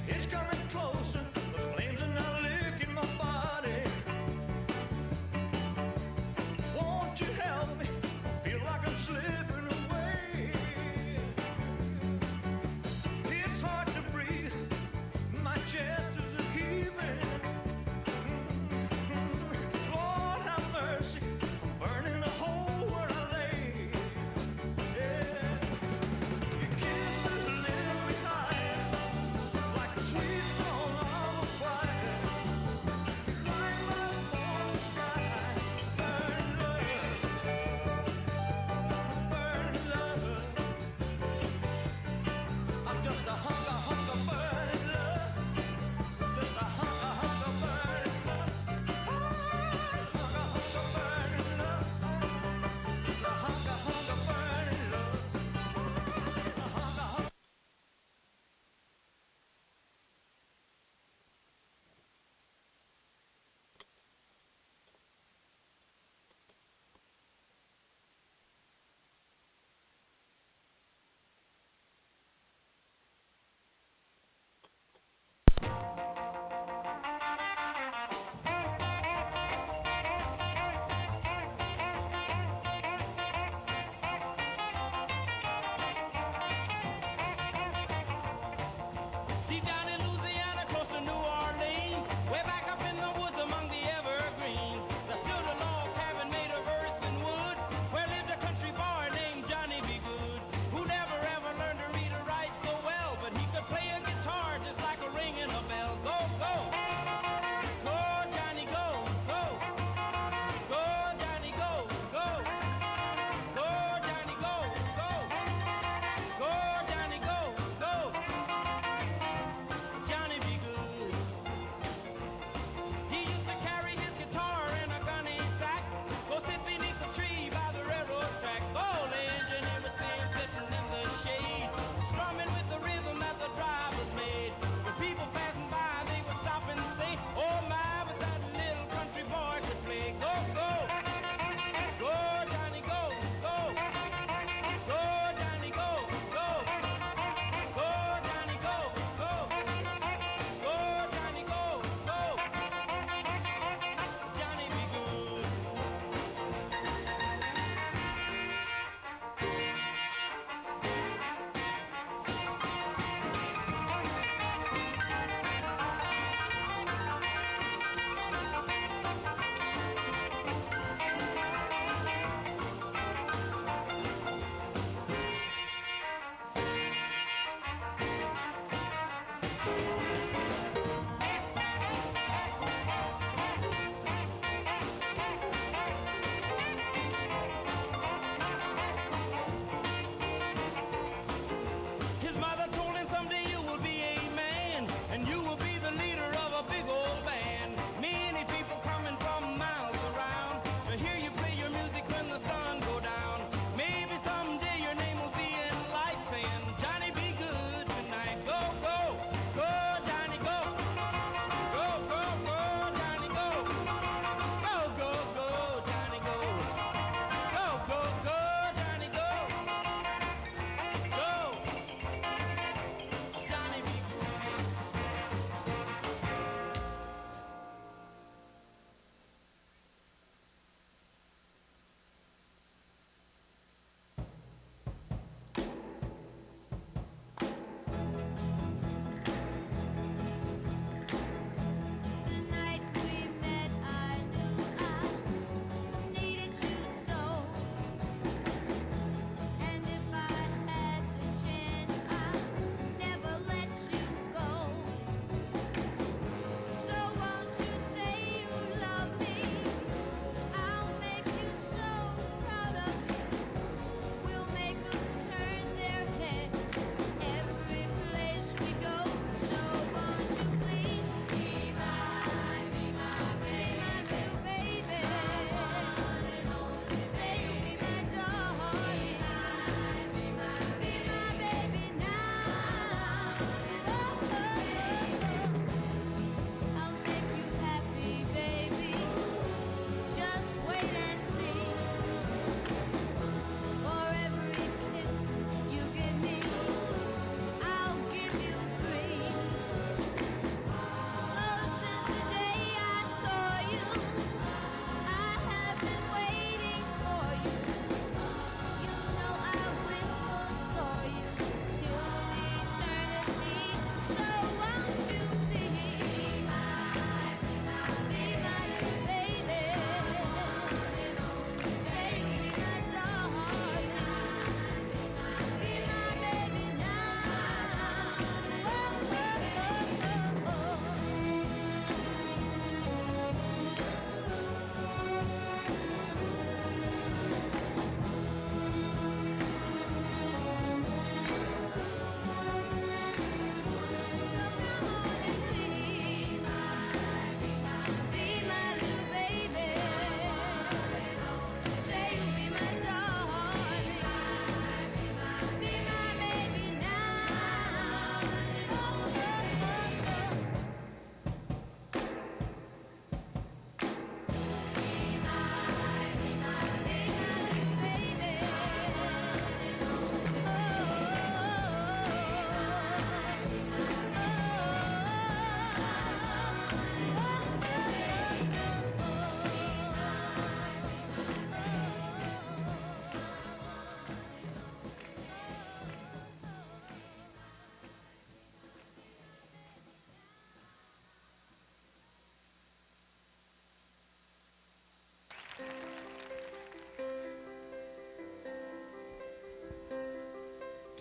It's coming closer. The flames are now licking my body. Won't you help me? I feel like I'm slipping away. It's hard to breathe. My chest is heaving. Lord have mercy. I'm burning a hole where I lay. Yeah. Your kisses live behind like a sweet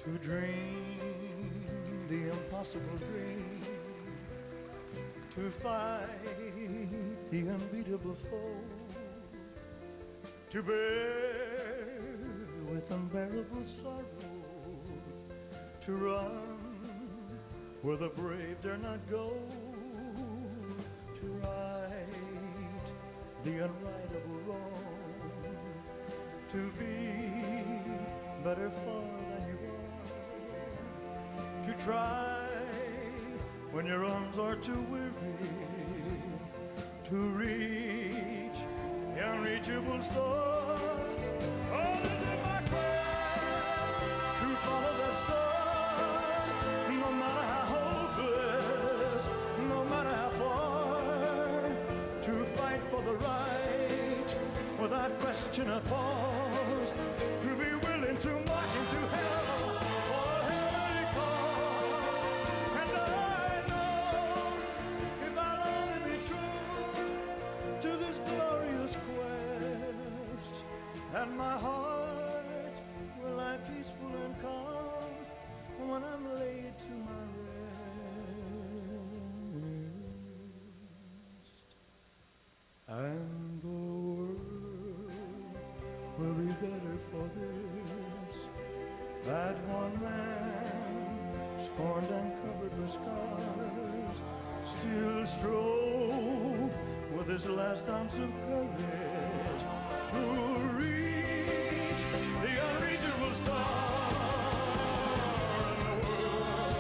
to dream the impossible dream, to fight the unbeatable foe, to bear with unbearable sorrow, to run where the brave dare not go, to right the unrightable wrong, to be better far than you are, to try when your arms are too weary, to reach the unreachable star. All is in my quest to follow that star, no matter how hopeless, no matter how far, to fight for the right without question or pause, to be willing to march into hell for a heavenly cause. And I know if I'll only be true to this glorious quest, and my heart will lie peaceful and calm when I'm laid to my rest. And the world will be better for this, that one man, scorned and covered with scars, still strove with his last ounce of courage to reach the unreachable star. And the world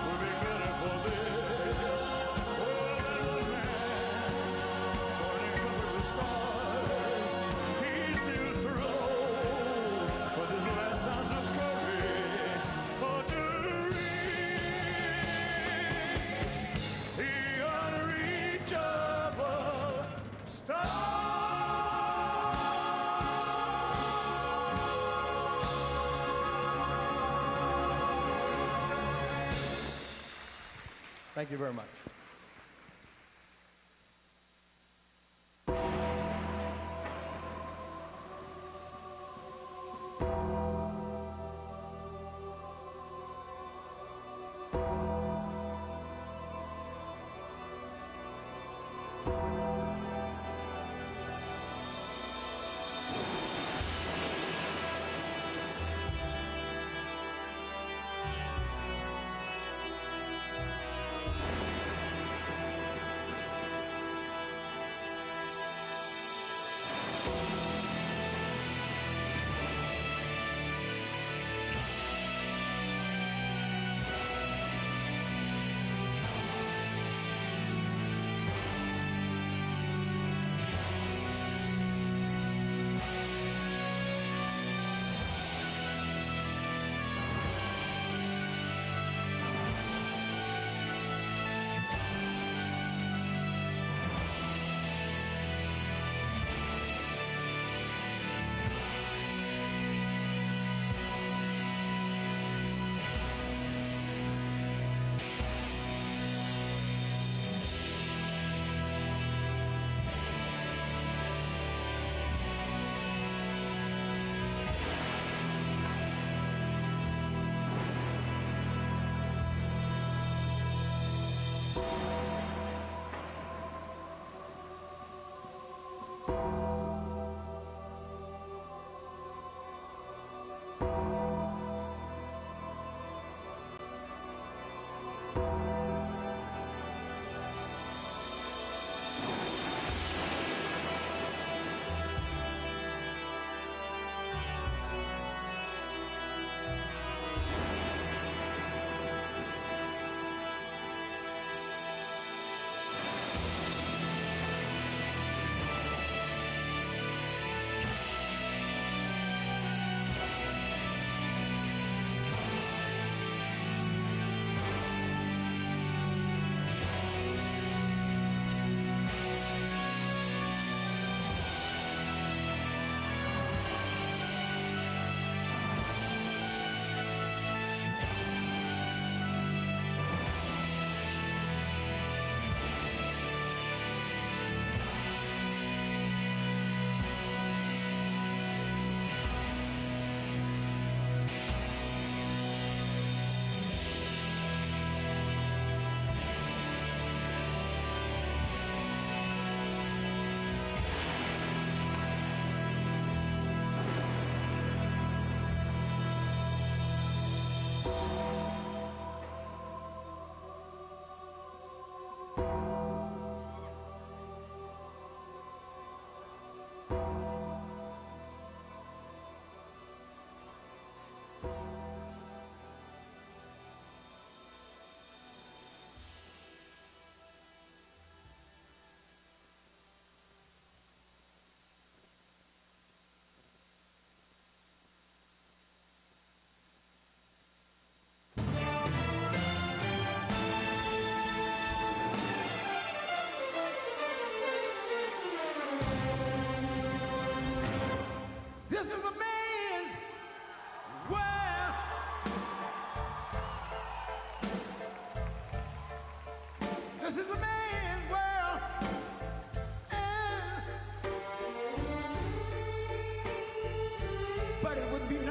will be better for this, that one man, scorned and covered with scars, he still strove with his last ounce of courage to reach the unreachable star. Thank you very much.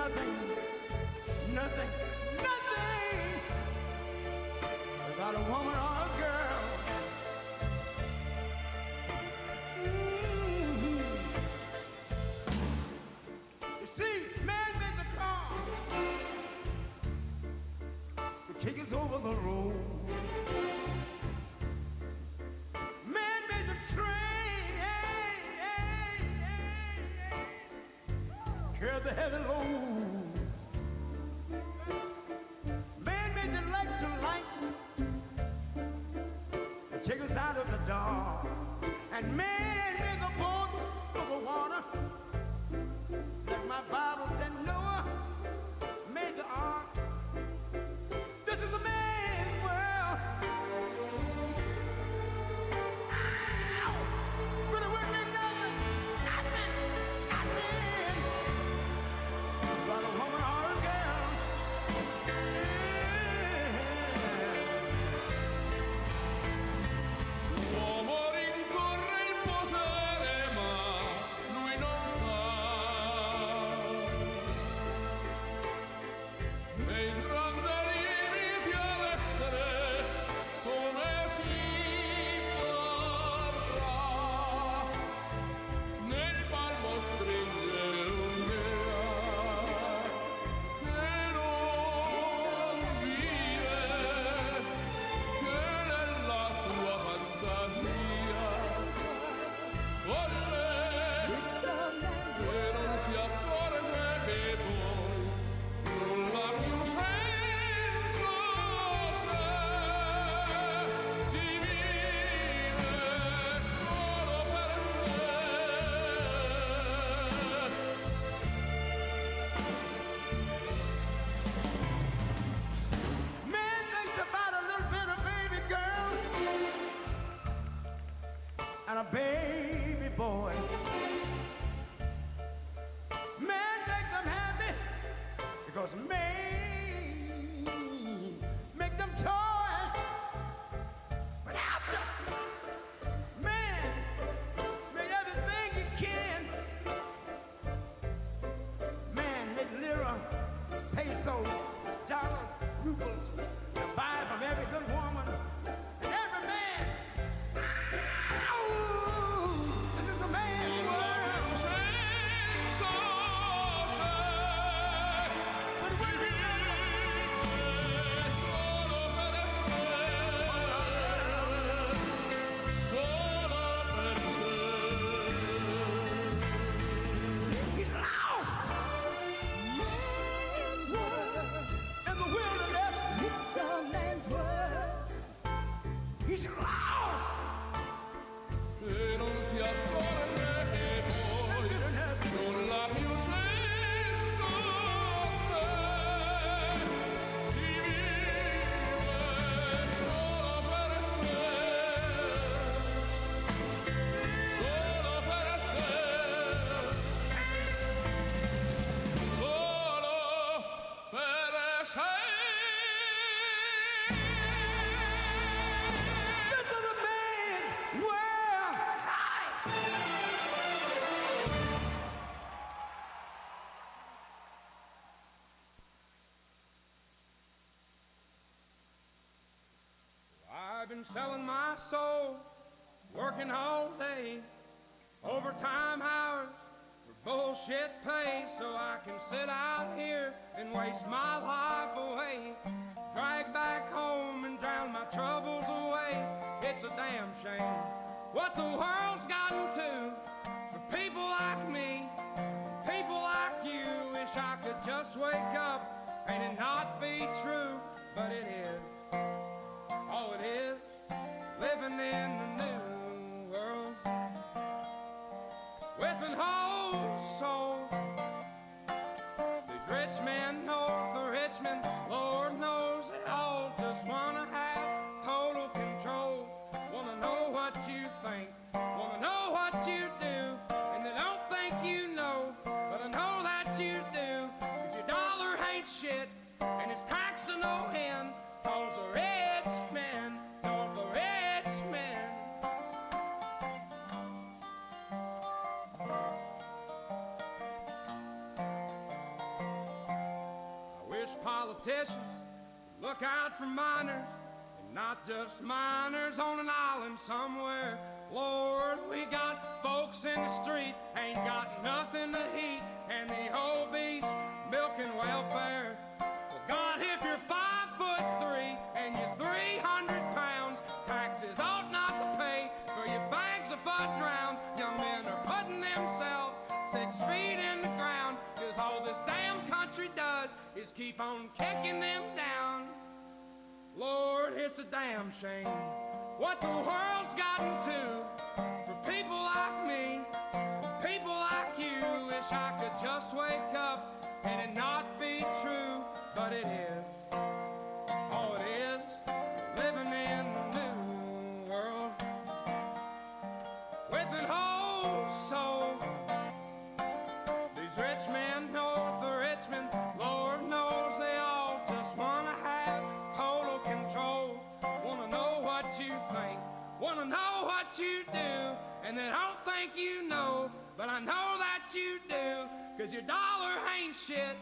nothing, nothing, nothing without a woman or a girl. You see, man made the car to take us over the road. Man made the train, carry the heavy load. Man made the electric lights to take us out of the dark. And man made the boat for the water. Like my Bible said, Noah made the ark. This is a man's world. Ow! But it wouldn't be nothing, nothing, nothing but a woman or a girl. L'uomo rincorre il potere, ma lui non sa. Nei grandi limiti ad essere come si vorrà. Nel palmo stringere un'idea che non vive, che nella sua fantasia volle, se non si accorge che poi nulla più senza te, si vive solo per sé. Man thinks about a little bit of baby girls and a baby boy. Man make them happy because man make them toys. But after man make everything he can. Man make lira, pesos, dollars, rubles to buy from every good woman and every man. Ow! This is a man's world. Senza te, But it wouldn't be nothing. solo per sé, solo per sé. He's lost in the wilderness. It's a man's world. He's lost E non si accorge che in poi wilderness. nulla più senza te, si vive solo per sé, solo per sé, solo per sé. This is a man's world. I've been selling my soul, working all day, overtime hours for bullshit pay, so I can sit out here and waste my life away, drag back home and drown my troubles away. It's a damn shame what the world's gotten to for people like me, people like you. Wish I could just wake up and it not be true, but it is. Oh, it is living in the new world with an whole soul. These rich men north of Richmond, Lord knows they all just wanna have total control. Wanna know what you think, wanna know what you do, and they don't think you know, but I know that you do. 'Cause your dollar ain't shit, and it's taxed to no end, 'cause politicians, look out for miners, and not just miners on an island somewhere. Lord, we got folks in the street, ain't got nothing to eat, and the obese milking welfare. Well, God, if you're 5'3" and you're 300 pounds, taxes ought not to pay for your bags of fudge rounds. Young men are putting themselves 6 feet in the ground, 'cause all this damn country does is keep on kicking them down. Lord, it's a damn shame what the world's gotten to for people like me, people like you. Wish I could just wake up and it not be true, but it is. Oh, it is living in the new world with an whole soul. These rich men north of Richmond, Lord knows they all just wanna have total control. Wanna know what you think, wanna know what you do, and they don't think you know, but I know that you do. 'Cause your dollar ain't shit,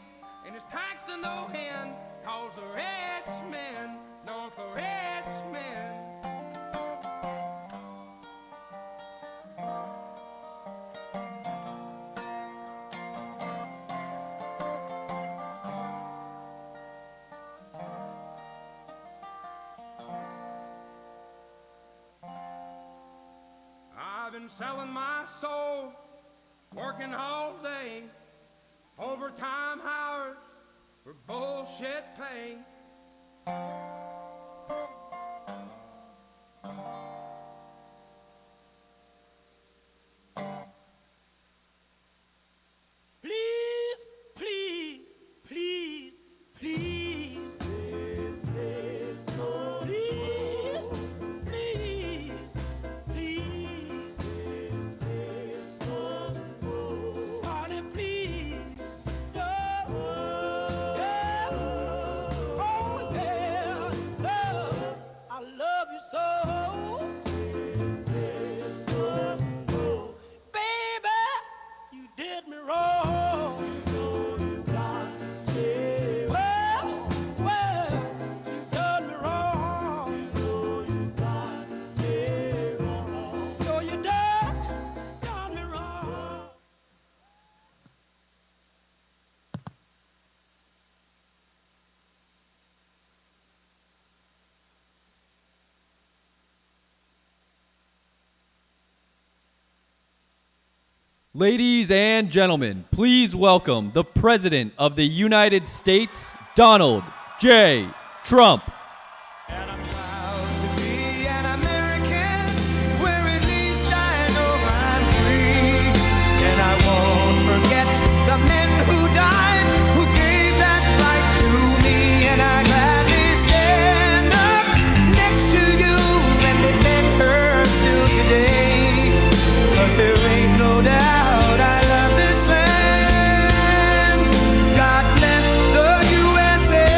and it's taxed to no end, 'cause the rich men north of Richmond. I've been selling my soul, working all day, overtime hours for bullshit pay. Please, please, please, please. Please, please, please. Honey, please. No. Yeah. Oh, yeah. No. I love you so. Baby, you did me wrong. Well, you done me wrong. So you done me wrong. Ladies and gentlemen, please welcome the President of the United States, Donald J. Trump. And I'm proud to be an American, where at least I know I'm free. And I won't forget the men who died, who gave that right to me. And I gladly stand up next to you and defend her still today. 'Cause there ain't no doubt I love this land. God bless the USA.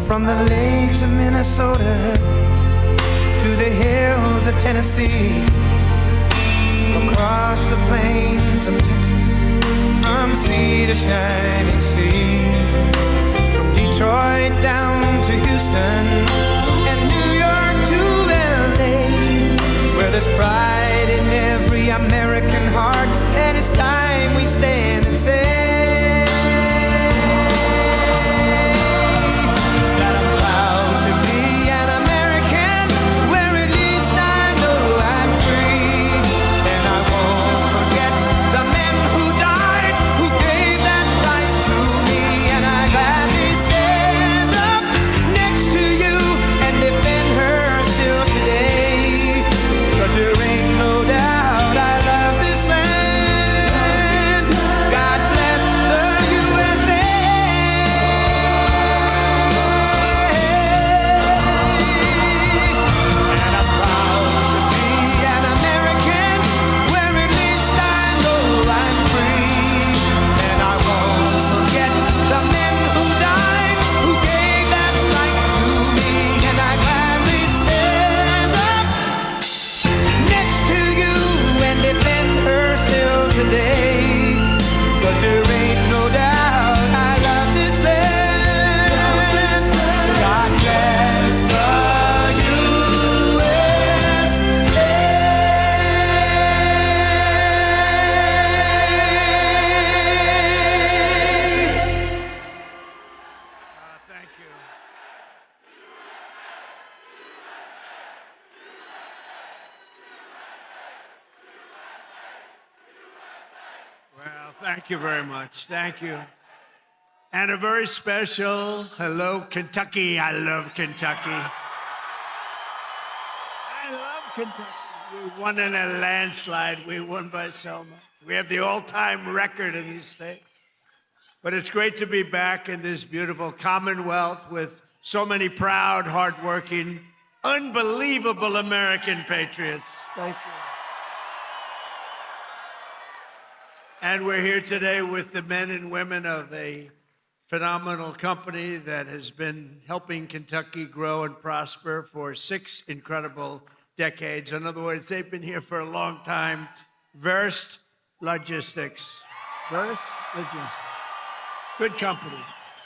From the lakes of Minnesota to the hills of Tennessee, across the plains of Texas, from sea to shining sea, from Detroit down to Houston and New York to LA, where there's pride in every American heart, and it's time we stand and say that I'm proud to be an American, where at least I know I'm free. And I won't forget the men who died, who gave that right to me. And I gladly stand up next to you and defend her still today. 'Cause there ain't no doubt I love Thank you very much. Thank you. And a very special hello, Kentucky. I love Kentucky. I love Kentucky. We won in a landslide. We won by so much. We have the all-time record in these states. But it's great to be back in this beautiful Commonwealth with so many proud, hardworking, unbelievable American patriots. Thank you. And we're here today with the men and women of a phenomenal company that has been helping Kentucky grow and prosper for 6 incredible decades. In other words, they've been here for a long time. Verst Logistics. Verst Logistics. Good company.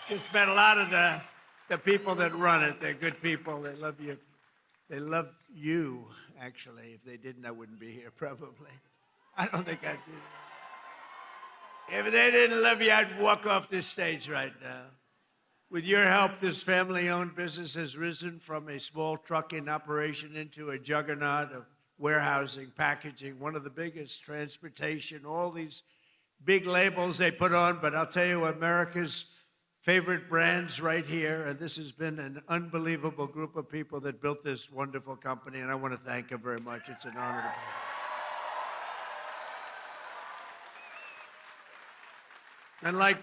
Just met a lot of the people that run it. They're good people. They love you. They love you, actually. If they didn't, I wouldn't be here, probably. I don't think I'd be here. If they didn't love you, I'd walk off this stage right now. With your help, this family-owned business has risen from a small trucking operation into a juggernaut of warehousing, packaging, one of the biggest, transportation, all these big labels they put on. But I'll tell you, America's favorite brands right here, and this has been an unbelievable group of people that built this wonderful company, and I want to thank them very much. It's an honor to be here. And like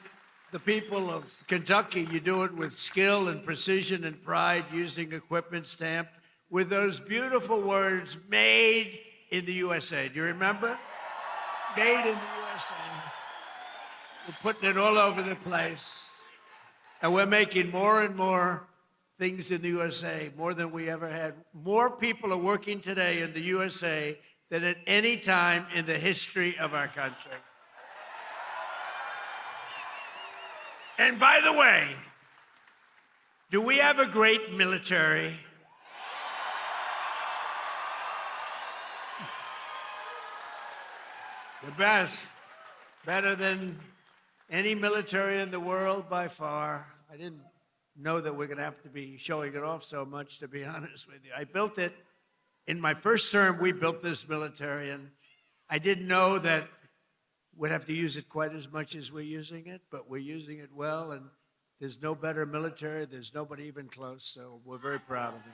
the people of Kentucky, you do it with skill and precision and pride, using equipment stamped with those beautiful words, made in the USA. Do you remember? Made in the USA. We're putting it all over the place. And we're making more and more things in the USA, more than we ever had. More people are working today in the USA than at any time in the history of our country. And by the way, do we have a great military? The best. Better than any military in the world by far. I didn't know that we're going to have to be showing it off so much, to be honest with you. I built it. In my first term, we built this military, and I didn't know that we'd have to use it quite as much as we're using it, but we're using it well, and there's no better military. There's nobody even close, so we're very proud of it.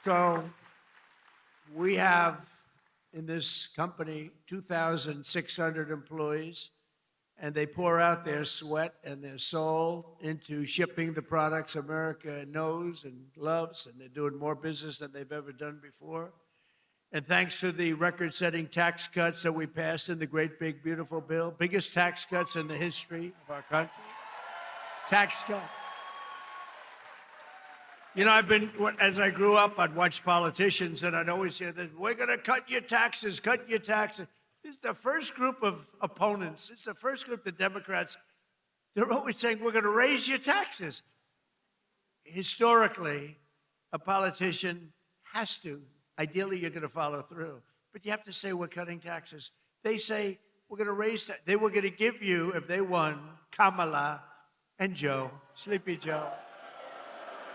So we have in this company 2,600 employees, and they pour out their sweat and their soul into shipping the products America knows and loves, and they're doing more business than they've ever done before. And thanks to the record-setting tax cuts that we passed in the great, big, beautiful bill, biggest tax cuts in the history of our country, tax cuts. You know, as I grew up, I'd watch politicians, and I'd always hear that, we're going to cut your taxes, cut your taxes. This is the first group of opponents. It's the first group, the Democrats. They're always saying, we're going to raise your taxes. Historically, a politician has to. Ideally, you're going to follow through. But you have to say, we're cutting taxes. They say, we're going to raise that. They were going to give you, if they won, Kamala and Joe, Sleepy Joe.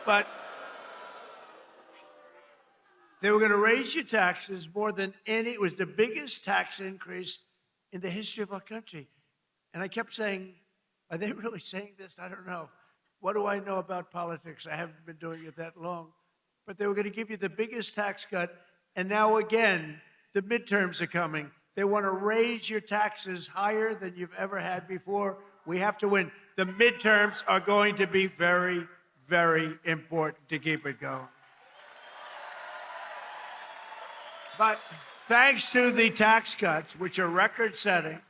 But they were going to raise your taxes more than any. It was the biggest tax increase in the history of our country. And I kept saying, are they really saying this? I don't know. What do I know about politics? I haven't been doing it that long. But they were going to give you the biggest tax cut. And now again, the midterms are coming. They want to raise your taxes higher than you've ever had before. We have to win. The midterms are going to be very, very important to keep it going. But thanks to the tax cuts, which are record-setting,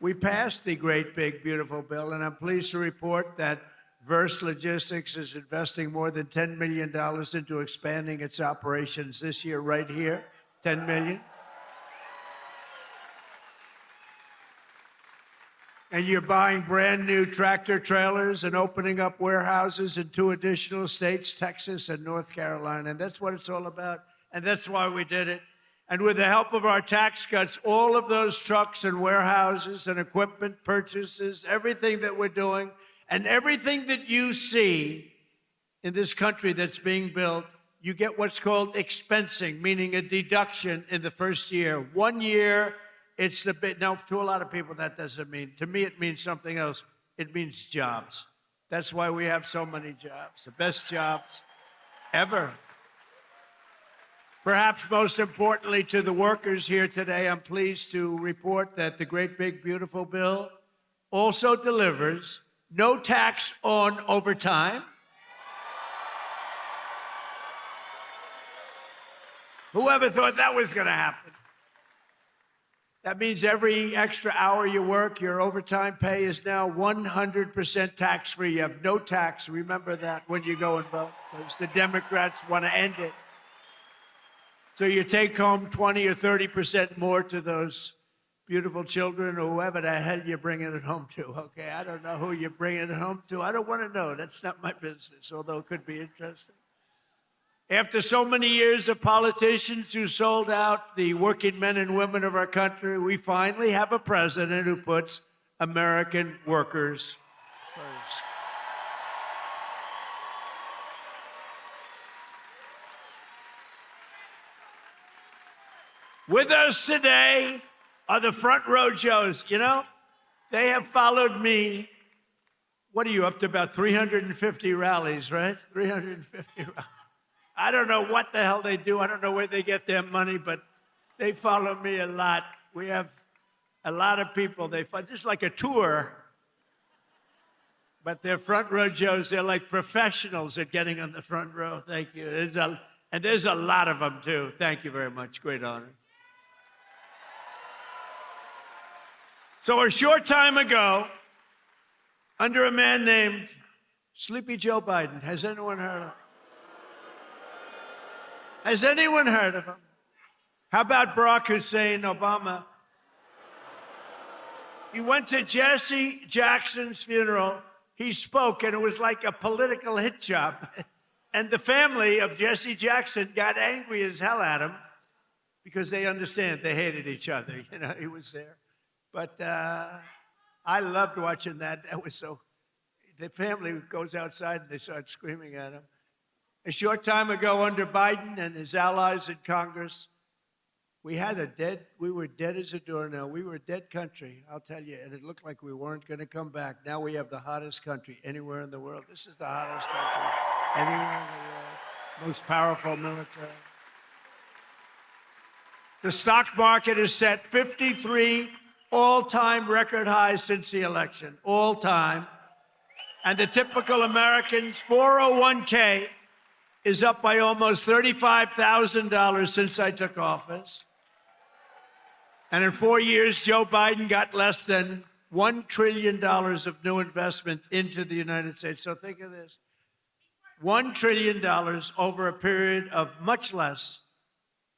we passed the great, big, beautiful bill, and I'm pleased to report that Verst Logistics is investing more than $10 million into expanding its operations this year, right here, $10 million. And you're buying brand new tractor trailers and opening up warehouses in 2 additional states, Texas and North Carolina. And that's what it's all about. And that's why we did it. And with the help of our tax cuts, all of those trucks and warehouses and equipment purchases, everything that we're doing, and everything that you see in this country that's being built you get what's called expensing, meaning a deduction in the first year. 1 year, it's the bit. Now, to a lot of people, that doesn't mean. To me, it means something else. It means jobs. That's why we have so many jobs, the best jobs ever. Perhaps most importantly to the workers here today, I'm pleased to report that the great big beautiful bill also delivers no tax on overtime. Whoever thought that was going to happen? That means every extra hour you work, your overtime pay is now 100% tax-free. You have no tax. Remember that when you go and vote, because the Democrats want to end it. So you take home 20 or 30% more to those beautiful children or whoever the hell you're bringing it home to, okay? I don't know who you're bringing it home to. I don't want to know. That's not my business, although it could be interesting. After so many years of politicians who sold out the working men and women of our country, we finally have a president who puts American workers first. With us today are the front row Joes. You know, they have followed me. What are you up to? About 350 rallies, right? 350 rallies. I don't know what the hell they do. I don't know where they get their money, but they follow me a lot. We have a lot of people. They follow, just like a tour, but they're front row Joes. They're like professionals at getting on the front row. Thank you. And there's a lot of them, too. Thank you very much. Great honor. So a short time ago, under a man named Sleepy Joe Biden, has anyone heard of him? Has anyone heard of him? How about Barack Hussein Obama? He went to Jesse Jackson's funeral. He spoke, and it was like a political hit job. And the family of Jesse Jackson got angry as hell at him because they understand they hated each other. You know, he was there. But I loved watching that. That was so. The family goes outside and they start screaming at him. A short time ago, under Biden and his allies in Congress, we were dead as a doornail. We were a dead country, I'll tell you, and it looked like we weren't going to come back. Now we have the hottest country anywhere in the world. This is the hottest country anywhere in the world. Most powerful military. The stock market has set 53 all-time record highs since the election, all time. And the typical American's 401k is up by almost $35,000 since I took office. And in 4 years, Joe Biden got less than $1 trillion of new investment into the United States. So think of this. $1 trillion over a period of much less,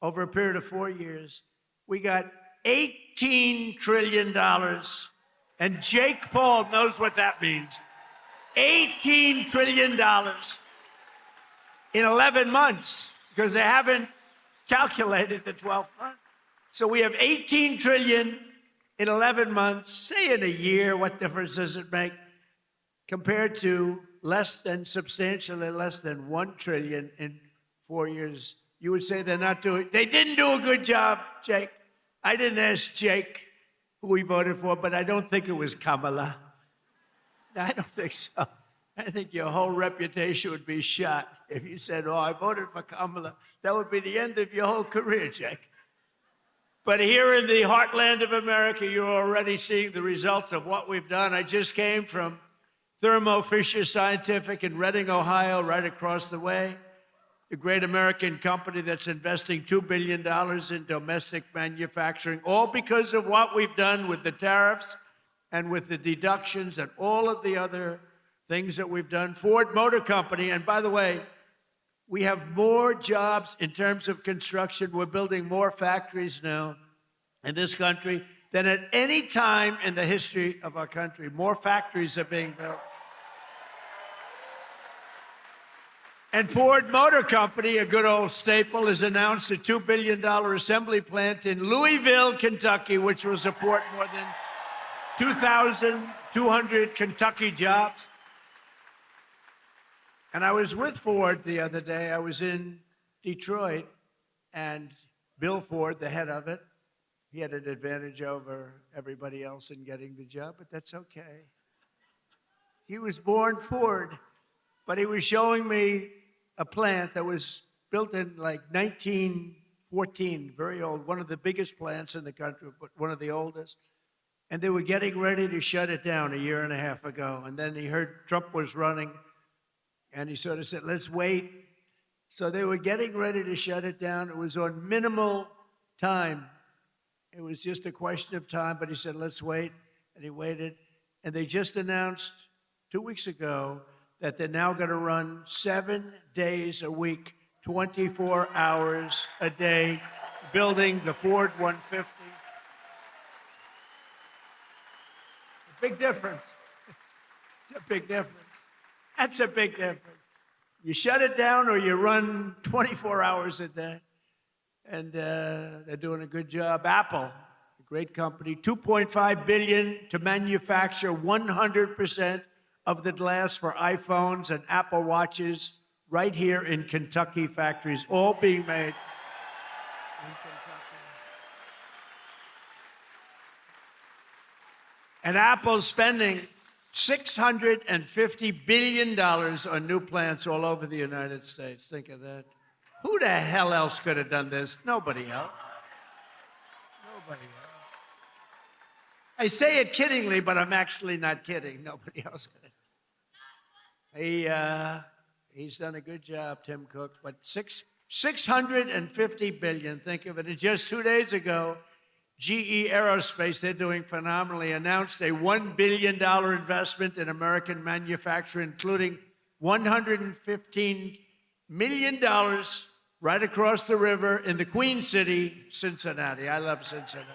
over a period of 4 years. We got $18 trillion. And Jake Paul knows what that means. $18 trillion in 11 months, because they haven't calculated the 12th month. So we have 18 trillion in 11 months. Say in a year, what difference does it make? Compared to substantially less than 1 trillion in 4 years. You would say they didn't do a good job, Jake. I didn't ask Jake who he voted for, but I don't think it was Kamala. I don't think so. I think your whole reputation would be shot if you said, oh, I voted for Kamala. That would be the end of your whole career, Jake. But here in the heartland of America, you're already seeing the results of what we've done. I just came from Thermo Fisher Scientific in Reading, Ohio, right across the way. The great American company that's investing $2 billion in domestic manufacturing, all because of what we've done with the tariffs and with the deductions and all of the other things that we've done. Ford Motor Company, and by the way, we have more jobs in terms of construction. We're building more factories now in this country than at any time in the history of our country. More factories are being built. And Ford Motor Company, a good old staple, has announced a $2 billion assembly plant in Louisville, Kentucky, which will support more than 2,200 Kentucky jobs. And I was with Ford the other day. I was in Detroit, and Bill Ford, the head of it, he had an advantage over everybody else in getting the job, but that's okay. He was born Ford, but he was showing me a plant that was built in like 1914, very old, one of the biggest plants in the country, but one of the oldest. And they were getting ready to shut it down a year and a half ago. And then he heard Trump was running, and he sort of said, let's wait. So they were getting ready to shut it down. It was on minimal time. It was just a question of time, but he said, let's wait. And he waited. And they just announced 2 weeks ago that they're now going to run 7 days a week, 24 hours a day, building the Ford 150. A big difference. It's a big difference. That's a big difference. You shut it down or you run 24 hours a day. And they're doing a good job. Apple, a great company, $2.5 billion to manufacture 100% of the glass for iPhones and Apple Watches right here in Kentucky factories, all being made in Kentucky. And Apple's spending $650 billion on new plants all over the United States. Think of that. Who the hell else could have done this? Nobody else. Nobody else. I say it kiddingly, but I'm actually not kidding. Nobody else could have. He's done a good job, Tim Cook. But $650 billion, think of it. And just 2 days ago, GE Aerospace, they're doing phenomenally, announced a $1 billion investment in American manufacturing, including $115 million right across the river in the Queen City, Cincinnati. I love Cincinnati.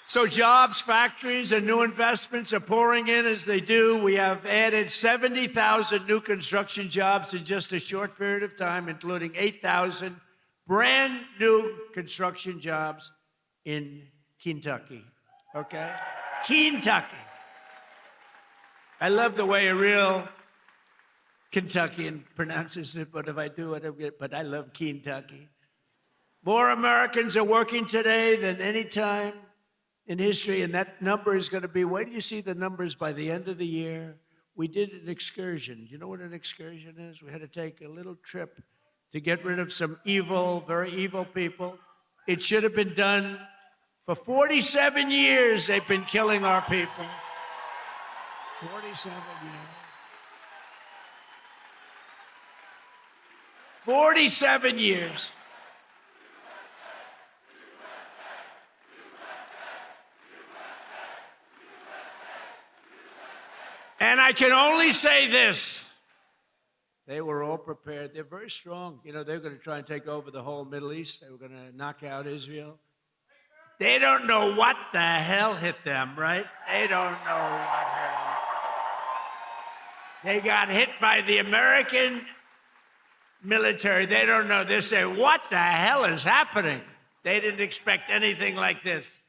So jobs, factories, and new investments are pouring in as they do. We have added 70,000 new construction jobs in just a short period of time, including 8,000 brand new construction jobs in Kentucky, okay? Kentucky. I love the way a real Kentuckian pronounces it, but if I do it, but I love Kentucky. More Americans are working today than any time in history, and that number is going to be, wait till you see the numbers by the end of the year. We did an excursion. You know what an excursion is? We had to take a little trip to get rid of some evil, very evil people. It should have been done for 47 years. They've been killing our people. 47 years. 47 years. And I can only say this. They were all prepared. They're very strong. You know, they're going to try and take over the whole Middle East. They were going to knock out Israel. They don't know what the hell hit them, right? They don't know what hit them. They got hit by the American military. They don't know. They say, what the hell is happening? They didn't expect anything like this.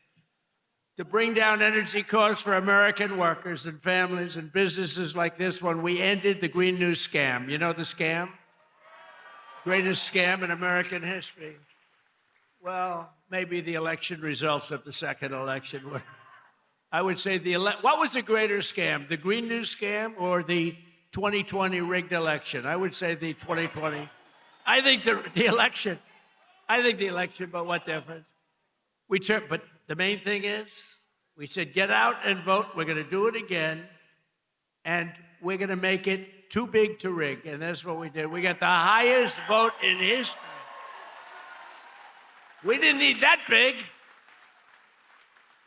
To bring down energy costs for American workers and families and businesses like this one, we ended the Green News scam. You know the scam? Greatest scam in American history. Well, maybe the election results of the second election were. I would say what was the greater scam, the Green News scam or the 2020 rigged election? I would say the 2020. I think the election. I think the election, but what difference? But the main thing is, we said, get out and vote. We're going to do it again, and we're going to make it too big to rig, and that's what we did. We got the highest vote in history. We didn't need that big.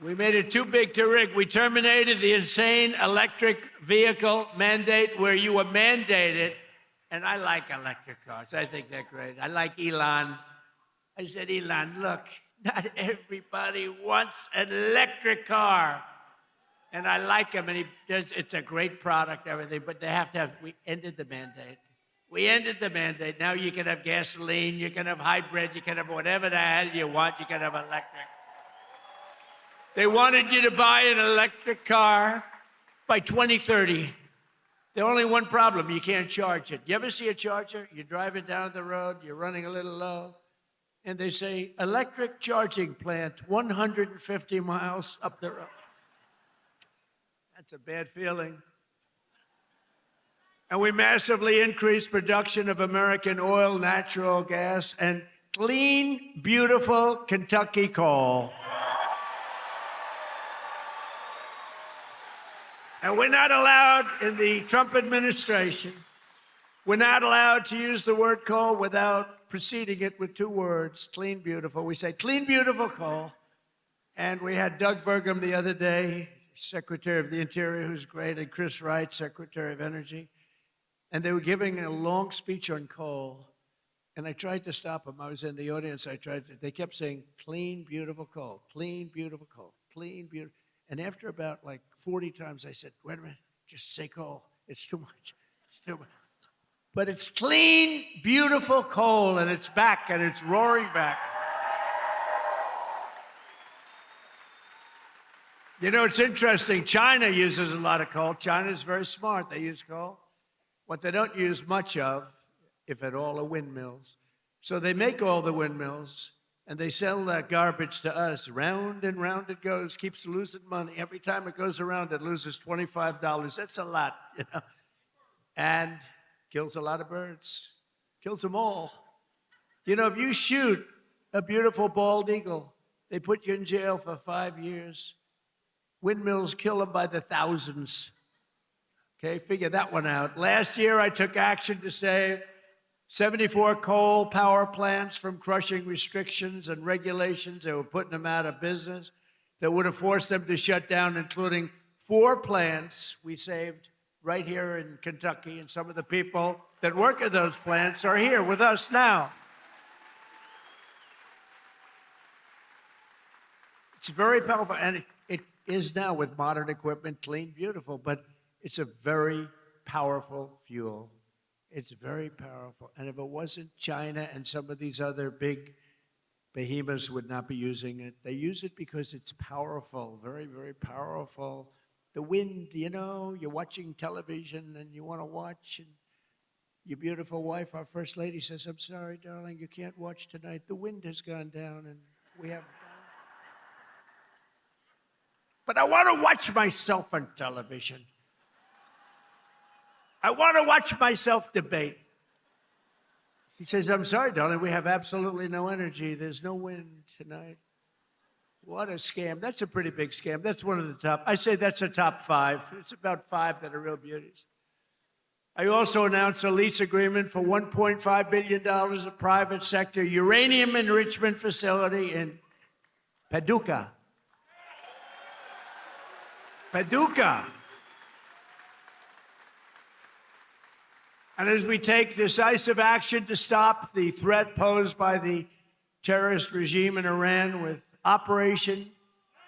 We made it too big to rig. We terminated the insane electric vehicle mandate where you were mandated, and I like electric cars. I think they're great. I like Elon. I said, Elon, look, not everybody wants an electric car. And I like him, and it's a great product, everything, but they have to have, we ended the mandate. We ended the mandate. Now you can have gasoline, you can have hybrid, you can have whatever the hell you want, you can have electric. They wanted you to buy an electric car by 2030. There's only one problem, you can't charge it. You ever see a charger? You're driving down the road, you're running a little low, and they say, electric charging plant 150 miles up the road. That's a bad feeling. And we massively increased production of American oil, natural gas, and clean, beautiful Kentucky coal. And we're not allowed in the Trump administration, we're not allowed to use the word coal without preceding it with two words, clean, beautiful. We say clean, beautiful coal. And we had Doug Burgum the other day, Secretary of the Interior, who's great, and Chris Wright, Secretary of Energy. And they were giving a long speech on coal. And I tried to stop them. I was in the audience. They kept saying, clean, beautiful coal, clean, beautiful coal, clean, beautiful. And after about like 40 times, I said, wait a minute, just say coal. It's too much. It's too much. But it's clean, beautiful coal, and it's back, and it's roaring back. You know, it's interesting. China uses a lot of coal. China's very smart. They use coal. What they don't use much of, if at all, are windmills. So they make all the windmills, and they sell that garbage to us. Round and round it goes, keeps losing money. Every time it goes around, it loses $25. That's a lot, you know. And kills a lot of birds. Kills them all. You know, if you shoot a beautiful bald eagle, they put you in jail for 5 years. Windmills kill them by the thousands. Okay, figure that one out. Last year, I took action to save 74 coal power plants from crushing restrictions and regulations that were putting them out of business, that would have forced them to shut down, including 4 plants we saved right here in Kentucky. And some of the people that work at those plants are here with us now. It's very powerful, and it is now with modern equipment, clean, beautiful, but it's a very powerful fuel. It's very powerful. And if it wasn't, China and some of these other big behemoths would not be using it. They use it because it's powerful, very, very powerful. The wind, you know, you're watching television and you want to watch, and your beautiful wife, our First Lady, says, I'm sorry, darling, you can't watch tonight. The wind has gone down and we have... But I want to watch myself on television. I want to watch myself debate. She says, I'm sorry, darling, we have absolutely no energy. There's no wind tonight. What a scam. That's a pretty big scam. That's one of the top. I say that's a top 5. It's about 5 that are real beauties. I also announced a lease agreement for $1.5 billion of private sector uranium enrichment facility in Paducah. Paducah. And as we take decisive action to stop the threat posed by the terrorist regime in Iran with Operation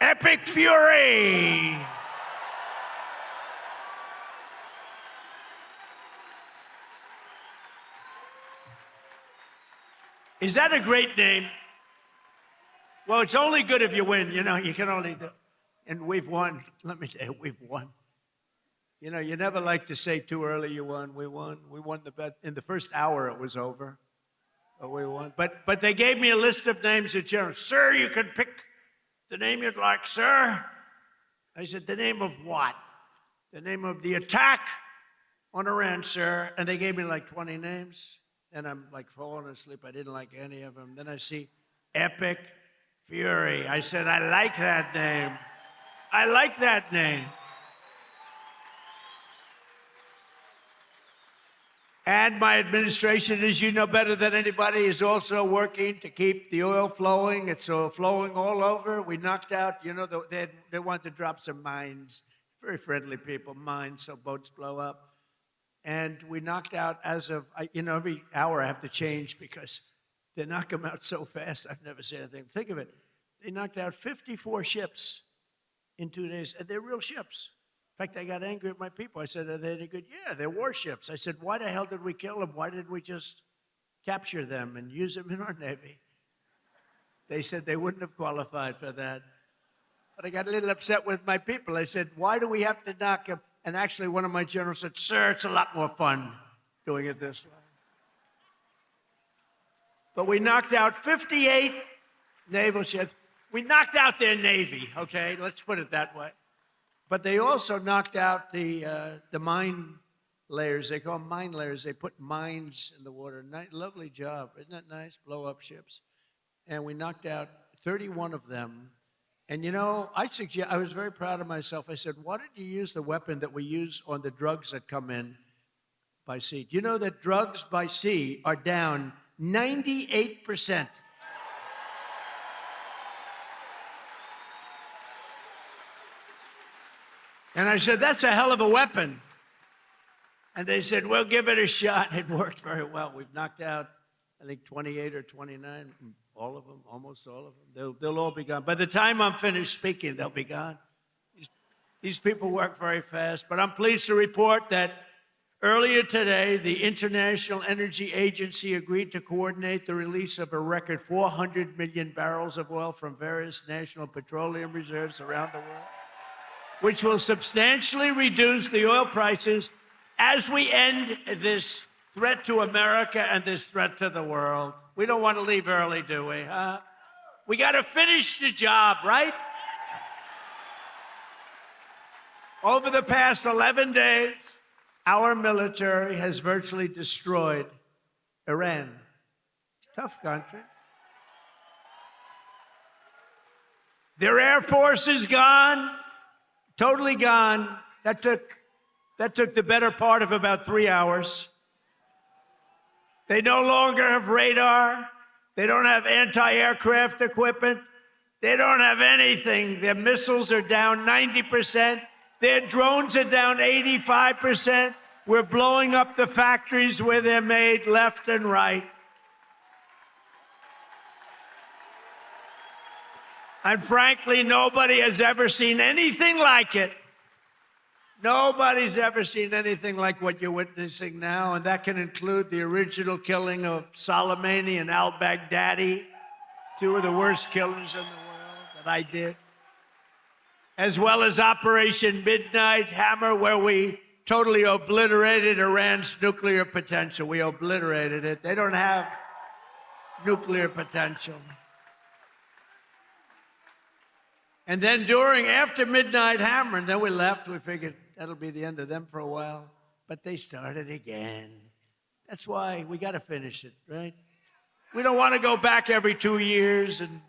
Epic Fury. Is that a great name? Well, it's only good if you win. You know, you can only do. And we've won. Let me tell you, we've won. You know, you never like to say too early you won. We won. We won the bet. In the first hour, it was over. But we won. But they gave me a list of names at general. Sir, you can pick the name you'd like, sir. I said, the name of what? The name of the attack on Iran, sir. And they gave me like 20 names. And I'm like falling asleep. I didn't like any of them. Then I see Epic Fury. I said, I like that name. I like that name. And my administration, as you know better than anybody, is also working to keep the oil flowing. It's flowing all over. We knocked out, you know, they want to drop some mines. Very friendly people, mines, so boats blow up. And we knocked out as of, you know, every hour I have to change because they knock them out so fast. I've never seen anything. Think of it. They knocked out 54 ships in 2 days, and they're real ships. In fact, I got angry at my people. I said, are they any good? Yeah, they're warships. I said, why the hell did we kill them? Why didn't we just capture them and use them in our Navy? They said they wouldn't have qualified for that. But I got a little upset with my people. I said, why do we have to knock them? And actually, one of my generals said, "Sir, it's a lot more fun doing it this way." But we knocked out 58 naval ships. We knocked out their Navy, okay? Let's put it that way. But they also knocked out the mine layers. They call them mine layers. They put mines in the water. Lovely job. Isn't that nice? Blow up ships. And we knocked out 31 of them. And you know, I was very proud of myself. I said, why didn't you use the weapon that we use on the drugs that come in by sea? Do you know that drugs by sea are down 98%? And I said, that's a hell of a weapon. And they said, well, give it a shot. It worked very well. We've knocked out, I think, 28 or 29, all of them, almost all of them. They'll all be gone. By the time I'm finished speaking, they'll be gone. These people work very fast. But I'm pleased to report that earlier today, the International Energy Agency agreed to coordinate the release of a record 400 million barrels of oil from various national petroleum reserves around the world, which will substantially reduce the oil prices as we end this threat to America and this threat to the world. We don't want to leave early, do we? We got to finish the job, right? Over the past 11 days, our military has virtually destroyed Iran. Tough country. Their Air Force is gone, totally gone. That took the better part of about 3 hours. They no longer have radar. They don't have anti-aircraft equipment. They don't have anything. Their missiles are down 90%. Their drones are down 85%. We're blowing up the factories where they're made left and right. And frankly, nobody has ever seen anything like it. Nobody's ever seen anything like what you're witnessing now, and that can include the original killing of Soleimani and al-Baghdadi, two of the worst killers in the world that I did, as well as Operation Midnight Hammer, where we totally obliterated Iran's nuclear potential. We obliterated it. They don't have nuclear potential. And then after Midnight Hammer, and then we left, we figured that'll be the end of them for a while. But they started again. That's why we got to finish it, right? We don't want to go back every 2 years. And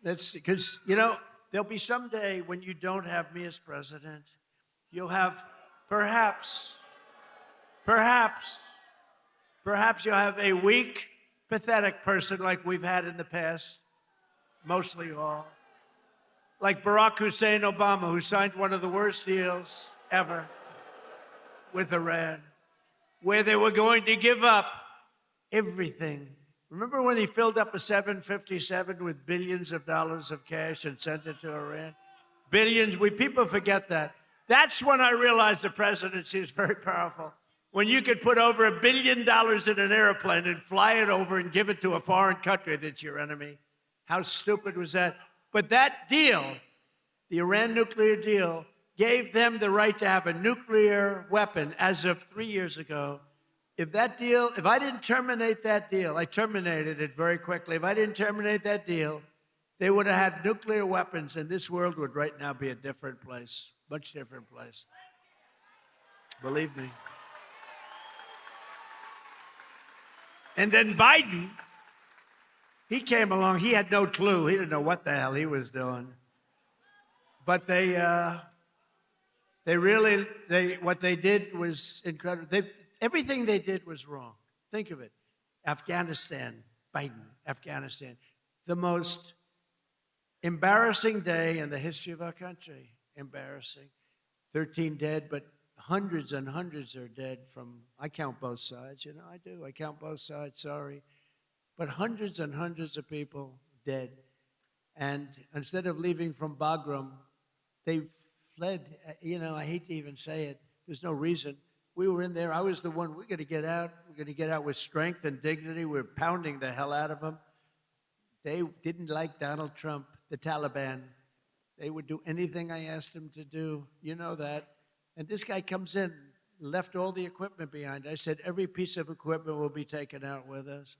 that's because, you know, there'll be some day when you don't have me as president. You'll have perhaps you'll have a weak, pathetic person like we've had in the past, mostly all. Like Barack Hussein Obama, who signed one of the worst deals ever with Iran, where they were going to give up everything. Remember when he filled up a 757 with billions of dollars of cash and sent it to Iran? Billions. People forget that. That's when I realized the presidency is very powerful. When you could put over $1 billion in an airplane and fly it over and give it to a foreign country that's your enemy. How stupid was that? But that deal, the Iran nuclear deal, gave them the right to have a nuclear weapon as of 3 years ago. If I didn't terminate that deal, I terminated it very quickly. If I didn't terminate that deal, they would have had nuclear weapons, and this world would right now be a different place, much different place. Believe me. And then Biden, he came along. He had no clue. He didn't know what the hell he was doing. But what they did was incredible. Everything they did was wrong. Think of it. Afghanistan, Biden, Afghanistan. The most embarrassing day in the history of our country. Embarrassing. 13 dead, but hundreds and hundreds are dead from, I count both sides. You know, I do. I count both sides, sorry. But hundreds and hundreds of people dead. And instead of leaving from Bagram, they fled. You know, I hate to even say it. There's no reason. We were in there. I was the one. We're going to get out. We're going to get out with strength and dignity. We're pounding the hell out of them. They didn't like Donald Trump, the Taliban. They would do anything I asked them to do. You know that. And this guy comes in, left all the equipment behind. I said, every piece of equipment will be taken out with us.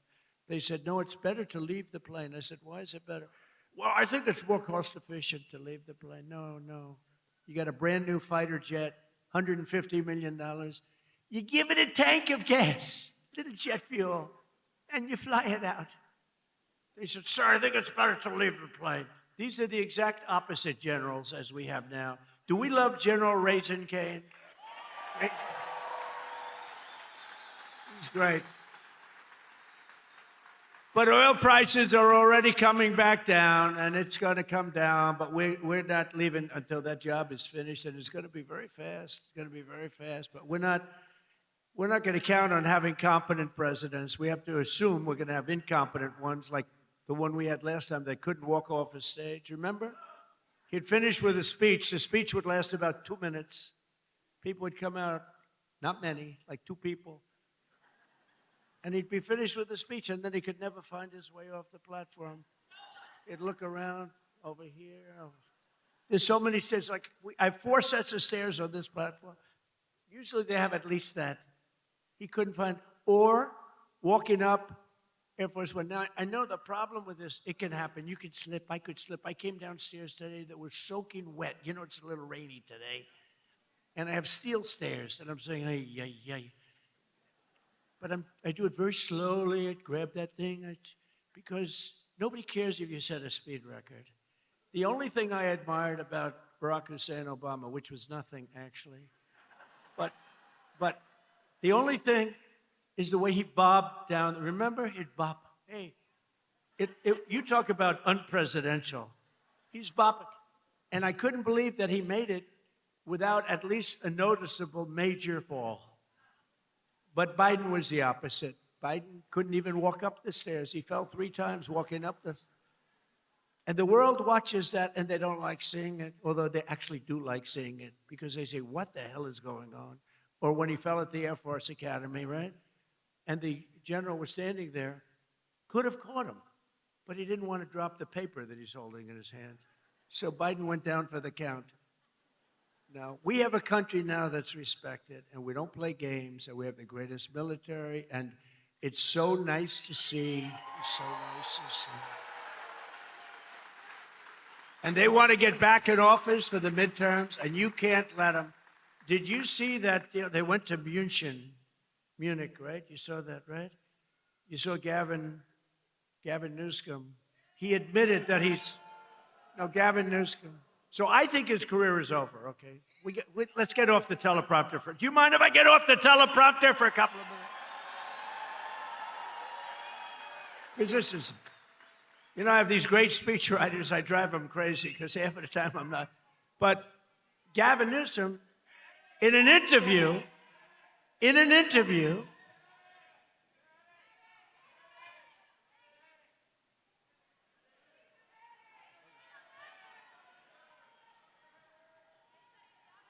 They said, no, it's better to leave the plane. I said, why is it better? Well, I think it's more cost efficient to leave the plane. No. You got a brand new fighter jet, $150 million. You give it a tank of gas, little jet fuel, and you fly it out. They said, sir, I think it's better to leave the plane. These are the exact opposite generals as we have now. Do we love General Raisin Cane? He's great. But oil prices are already coming back down, and it's going to come down, but we're not leaving until that job is finished, and it's going to be very fast. It's going to be very fast, but we're not going to count on having competent presidents. We have to assume we're going to have incompetent ones, like the one we had last time that couldn't walk off a stage. Remember? He'd finish with a speech. The speech would last about 2 minutes. People would come out, not many, like 2 people. And he'd be finished with the speech, and then he could never find his way off the platform. He'd look around over here. There's so many stairs. Like I have 4 sets of stairs on this platform. Usually they have at least that. He couldn't find, or walking up Air Force One. Now, I know the problem with this, it can happen. You could slip, I could slip. I came downstairs today that was soaking wet. You know, it's a little rainy today. And I have steel stairs, and I'm saying, hey. But I do it very slowly. I grab that thing, because nobody cares if you set a speed record. The only thing I admired about Barack Hussein Obama, which was nothing actually, but the only thing is the way he bobbed down. Remember, he'd bob. Hey, you talk about unpresidential. He's bobbing. And I couldn't believe that he made it without at least a noticeable major fall. But Biden was the opposite. Biden couldn't even walk up the stairs. He fell 3 times walking up the. And the world watches that, and they don't like seeing it, although they actually do like seeing it, because they say, what the hell is going on? Or when he fell at the Air Force Academy, right? And the general was standing there, could have caught him, but he didn't want to drop the paper that he's holding in his hand. So Biden went down for the count. Now, we have a country now that's respected, and we don't play games, and we have the greatest military, and it's so nice to see. It's so nice to see. And they want to get back in office for the midterms, and you can't let them. Did you see that they went to Munich, right? You saw that, right? You saw Gavin Newsom. He admitted that Gavin Newsom. So I think his career is over, okay? Let's get off the teleprompter do you mind if I get off the teleprompter for a couple of minutes? Because this is, I have these great speech writers. I drive them crazy because half of the time I'm not. But Gavin Newsom, in an interview,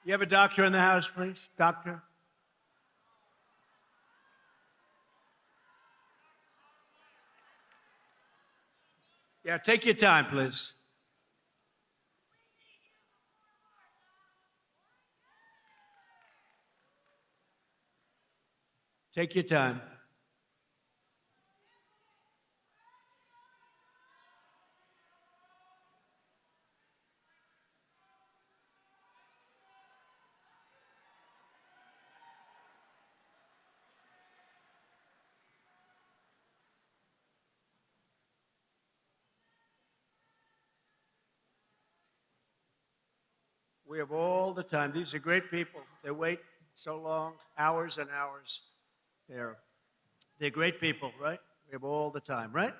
you have a doctor in the house, please? Doctor? Yeah, take your time, please. Take your time. We have all the time. These are great people. They wait so long, hours and hours. They're great people, right? We have all the time, right?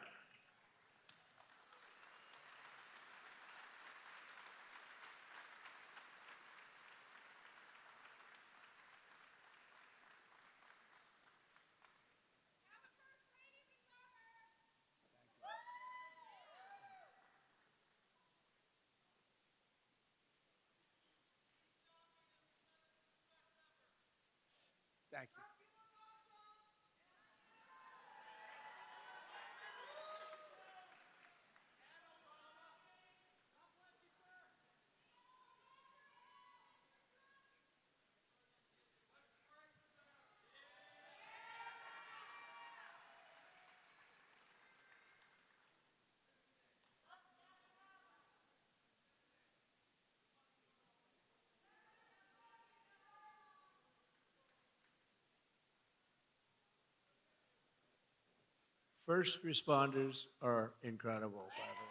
Thank you. First responders are incredible, by the way.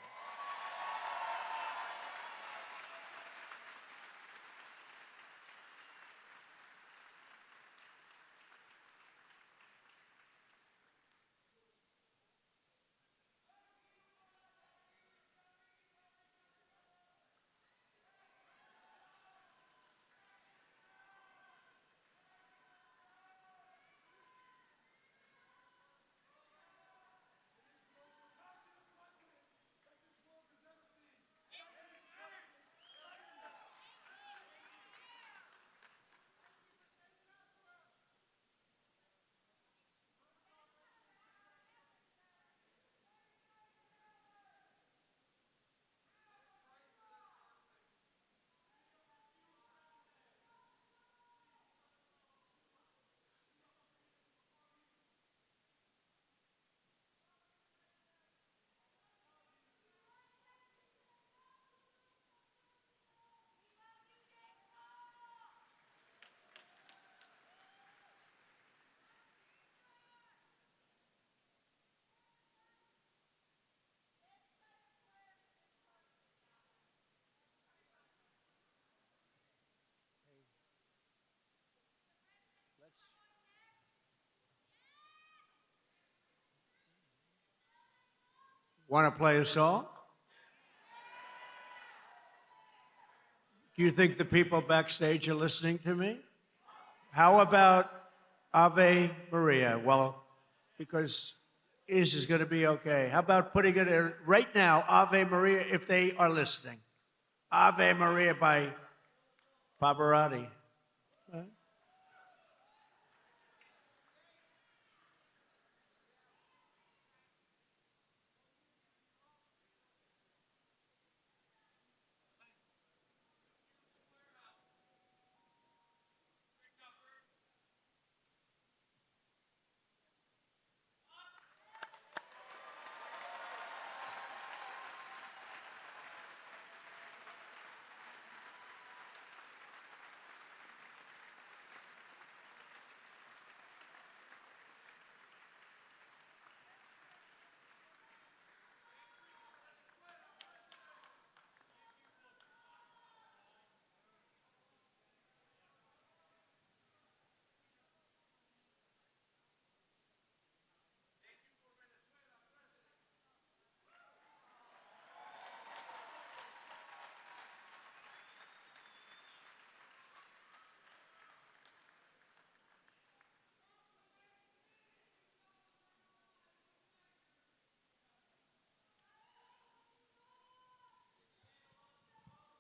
Want to play a song? Do you think the people backstage are listening to me? How about Ave Maria? Well, because is going to be okay. How about putting it in right now, Ave Maria, if they are listening? Ave Maria by Pavarotti.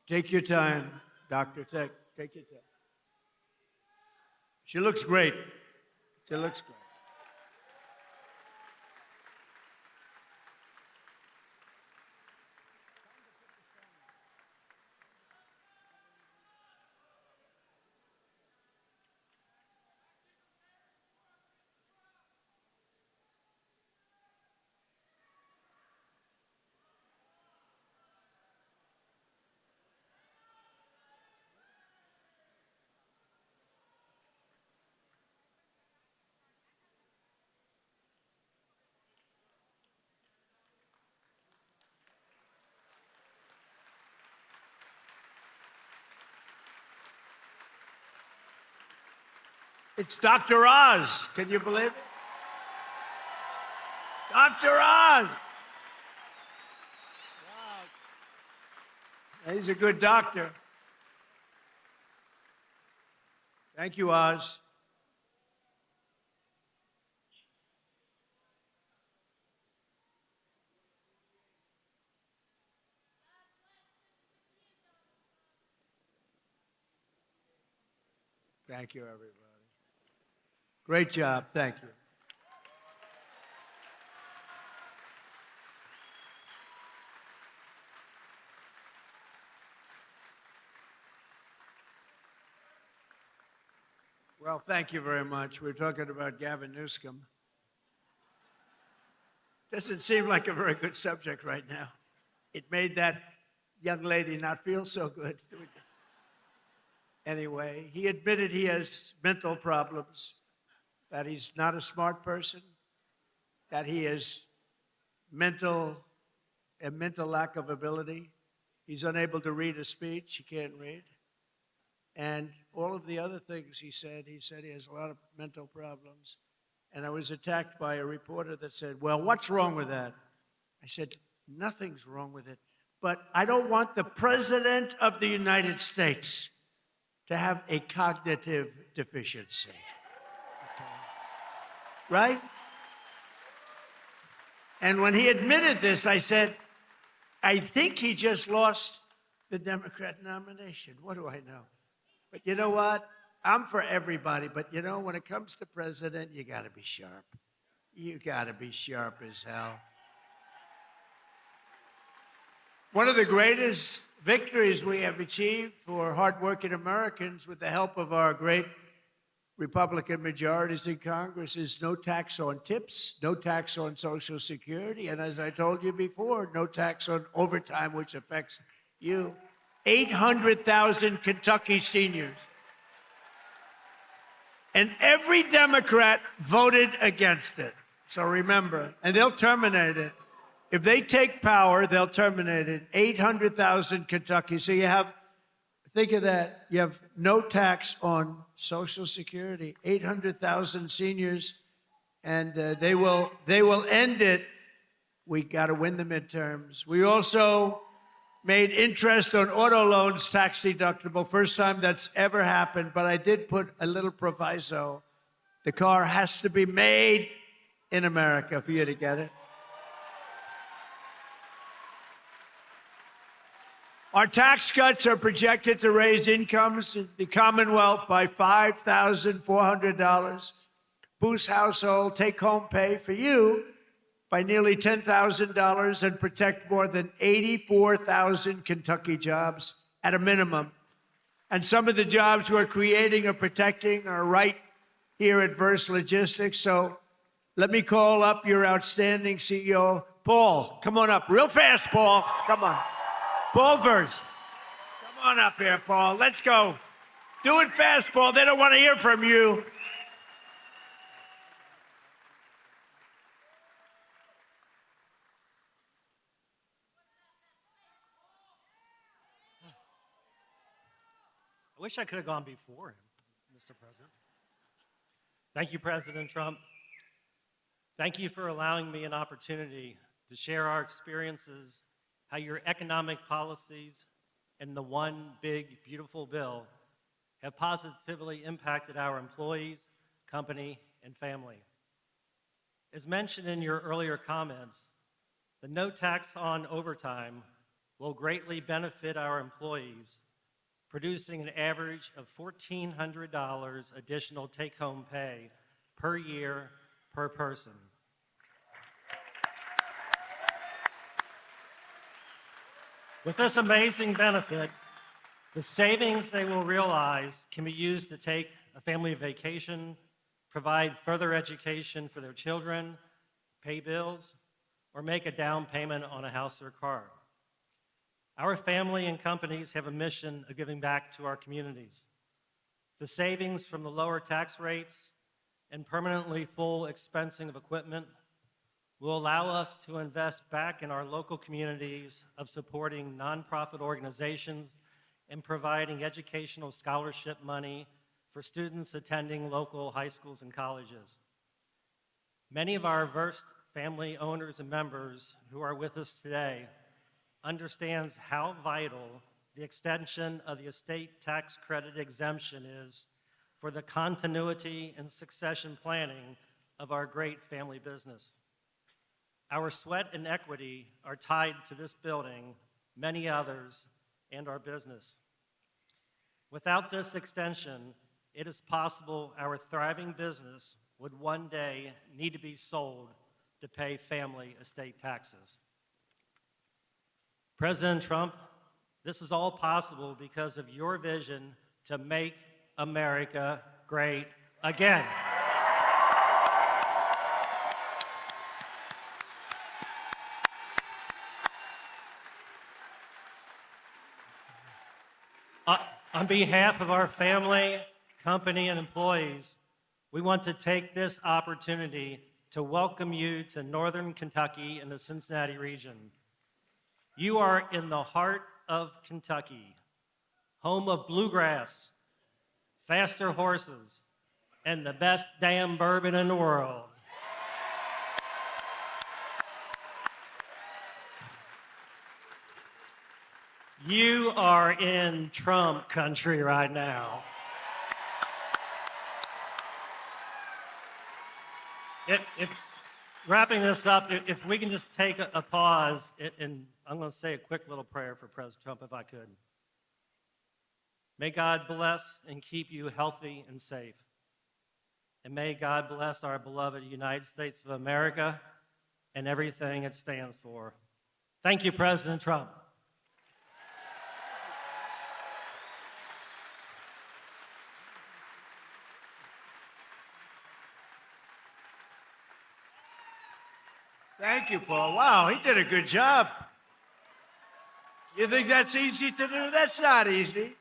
Take your time, doctor. Take your time. She looks great. She looks great. It's Dr. Oz. Can you believe it? Dr. Oz. Wow. He's a good doctor. Thank you, Oz. Thank you, everybody. Great job. Thank you. Well, thank you very much. We're talking about Gavin Newsom. Doesn't seem like a very good subject right now. It made that young lady not feel so good. Anyway, he admitted he has mental problems, that he's not a smart person, that he has a mental lack of ability. He's unable to read a speech. He can't read. And all of the other things he said he has a lot of mental problems. And I was attacked by a reporter that said, well, what's wrong with that? I said, nothing's wrong with it. But I don't want the President of the United States to have a cognitive deficiency. Okay. Right? And when he admitted this, I said, I think he just lost the Democrat nomination. What do I know? But you know what? I'm for everybody, but you know, when it comes to president, you got to be sharp. You got to be sharp as hell. One of the greatest victories we have achieved for hardworking Americans with the help of our great Republican majorities in Congress is no tax on tips, no tax on Social Security, and as I told you before, no tax on overtime, which affects you. 800,000 Kentucky seniors. And every Democrat voted against it. So remember, and they'll terminate it. If they take power, they'll terminate it. 800,000 Kentucky. So you have, think of that. You have no tax on Social Security. 800,000 seniors, and they will end it. We got to win the midterms. We also made interest on auto loans tax deductible. First time that's ever happened, but I did put a little proviso. The car has to be made in America for you to get it. Our tax cuts are projected to raise incomes in the Commonwealth by $5,400, boost household take-home pay for you by nearly $10,000 and protect more than 84,000 Kentucky jobs at a minimum. And some of the jobs we're creating or protecting are right here at Verse Logistics. So let me call up your outstanding CEO, Paul. Come on up real fast, Paul. Come on. Paul Verse. Come on up here, Paul. Let's go. Do it fast, Paul. They don't want to hear from you. I wish I could have gone before him, Mr. President. Thank you, President Trump. Thank you for allowing me an opportunity to share our experiences, how your economic policies and the one big, beautiful bill have positively impacted our employees, company, and family. As mentioned in your earlier comments, the no tax on overtime will greatly benefit our employees, producing an average of $1,400 additional take-home pay per year per person. With this amazing benefit, the savings they will realize can be used to take a family vacation, provide further education for their children, pay bills, or make a down payment on a house or car. Our family and companies have a mission of giving back to our communities. The savings from the lower tax rates and permanently full expensing of equipment will allow us to invest back in our local communities of supporting nonprofit organizations and providing educational scholarship money for students attending local high schools and colleges. Many of our Verse family owners and members who are with us today understands how vital the extension of the estate tax credit exemption is for the continuity and succession planning of our great family business. Our sweat and equity are tied to this building, many others, and our business. Without this extension, it is possible our thriving business would one day need to be sold to pay family estate taxes. President Trump, this is all possible because of your vision to make America great again. On behalf of our family, company, and employees, we want to take this opportunity to welcome you to Northern Kentucky and the Cincinnati region. You are in the heart of Kentucky, home of bluegrass, faster horses, and the best damn bourbon in the world. You are in Trump country right now. Wrapping this up, if we can just take a pause, and I'm going to say a quick little prayer for President Trump, if I could. May God bless and keep you healthy and safe. And may God bless our beloved United States of America and everything it stands for. Thank you, President Trump. Thank you, Paul. Wow, he did a good job. You think that's easy to do? That's not easy.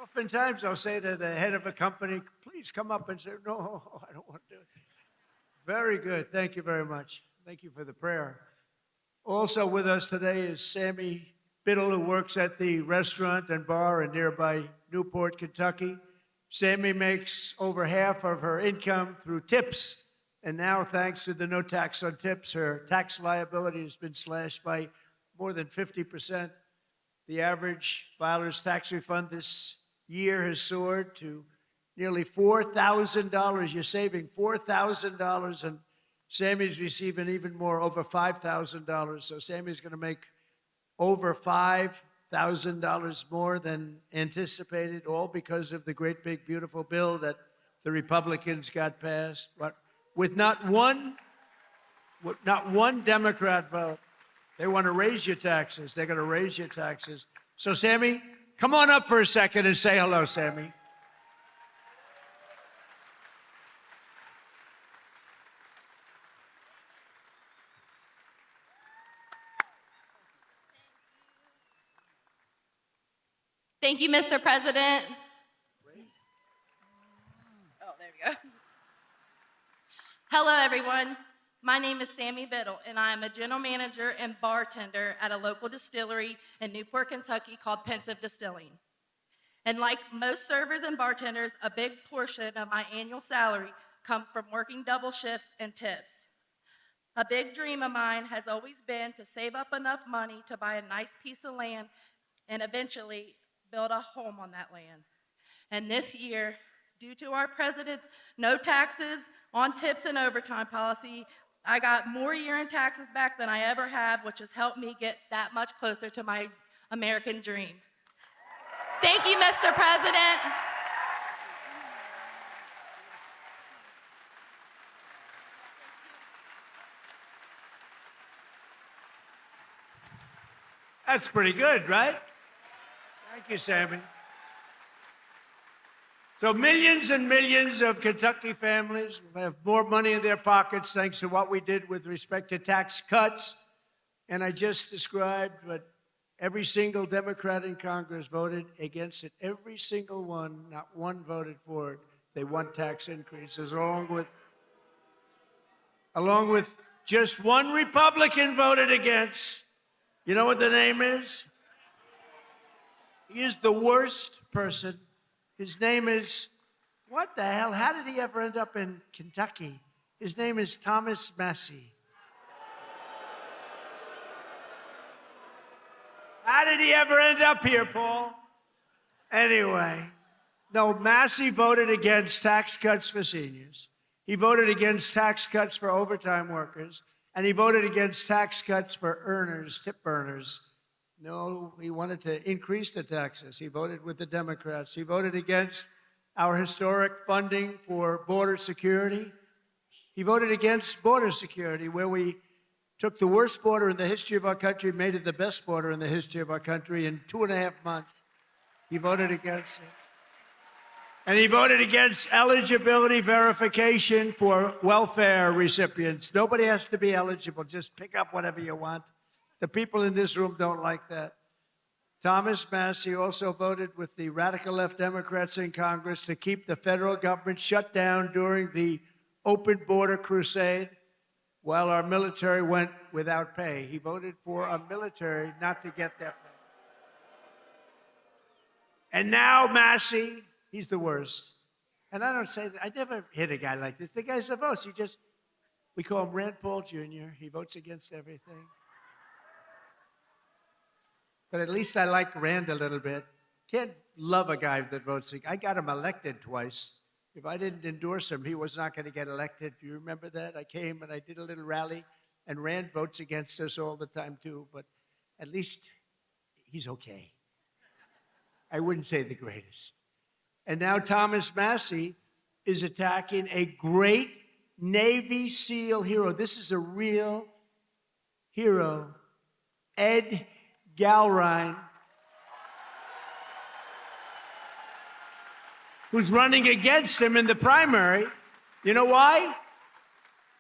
Oftentimes I'll say to the head of a company, please come up and say, no, I don't want to do it. Very good. Thank you very much. Thank you for the prayer. Also with us today is Sammy Biddle, who works at the restaurant and bar in nearby Newport, Kentucky. Sammy makes over half of her income through tips. And now, thanks to the no tax on tips, her tax liability has been slashed by more than 50%. The average filer's tax refund this year has soared to nearly $4,000. You're saving $4,000, and Sammy's receiving even more, over $5,000. So Sammy's going to make over $5,000 more than anticipated, all because of the great, big, beautiful bill that the Republicans got passed. But with not one Democrat vote. They want to raise your taxes. They're going to raise your taxes. So, Sammy, come on up for a second and say hello, Sammy. Thank you, Mr. President. Oh, there we go. Hello, everyone. My name is Sammy Biddle, and I am a general manager and bartender at a local distillery in Newport, Kentucky called Pensive Distilling. And like most servers and bartenders, a big portion of my annual salary comes from working double shifts and tips. A big dream of mine has always been to save up enough money to buy a nice piece of land and eventually build a home on that land. And this year, due to our president's no taxes on tips and overtime policy, I got more year-end taxes back than I ever have, which has helped me get that much closer to my American dream. Thank you, Mr. President. That's pretty good, right? Thank you, Sammy. So millions and millions of Kentucky families will have more money in their pockets thanks to what we did with respect to tax cuts. And I just described what every single Democrat in Congress voted against it. Every single one, not one voted for it. They want tax increases, along with just one Republican voted against. You know what the name is? He is the worst person. His name is, what the hell? How did he ever end up in Kentucky? His name is Thomas Massie. How did he ever end up here, Paul? Anyway, no, Massie voted against tax cuts for seniors. He voted against tax cuts for overtime workers. And he voted against tax cuts for earners, tip earners. No, he wanted to increase the taxes. He voted with the Democrats. He voted against our historic funding for border security. He voted against border security, where we took the worst border in the history of our country, made it the best border in the history of our country in 2.5 months. He voted against it. And he voted against eligibility verification for welfare recipients. Nobody has to be eligible. Just pick up whatever you want. The people in this room don't like that. Thomas Massie also voted with the radical left Democrats in Congress to keep the federal government shut down during the open border crusade while our military went without pay. He voted for our military not to get that pay. And now Massey, he's the worst. And I don't say that. I never hit a guy like this. The guy's a vote. We call him Rand Paul Jr. He votes against everything. But at least I like Rand a little bit. Can't love a guy that votes. I got him elected twice. If I didn't endorse him, he was not going to get elected. Do you remember that? I came and I did a little rally, and Rand votes against us all the time too, but at least he's okay. I wouldn't say the greatest. And now Thomas Massey is attacking a great Navy SEAL hero. This is a real hero, Ed Galrine, who's running against him in the primary. You know why?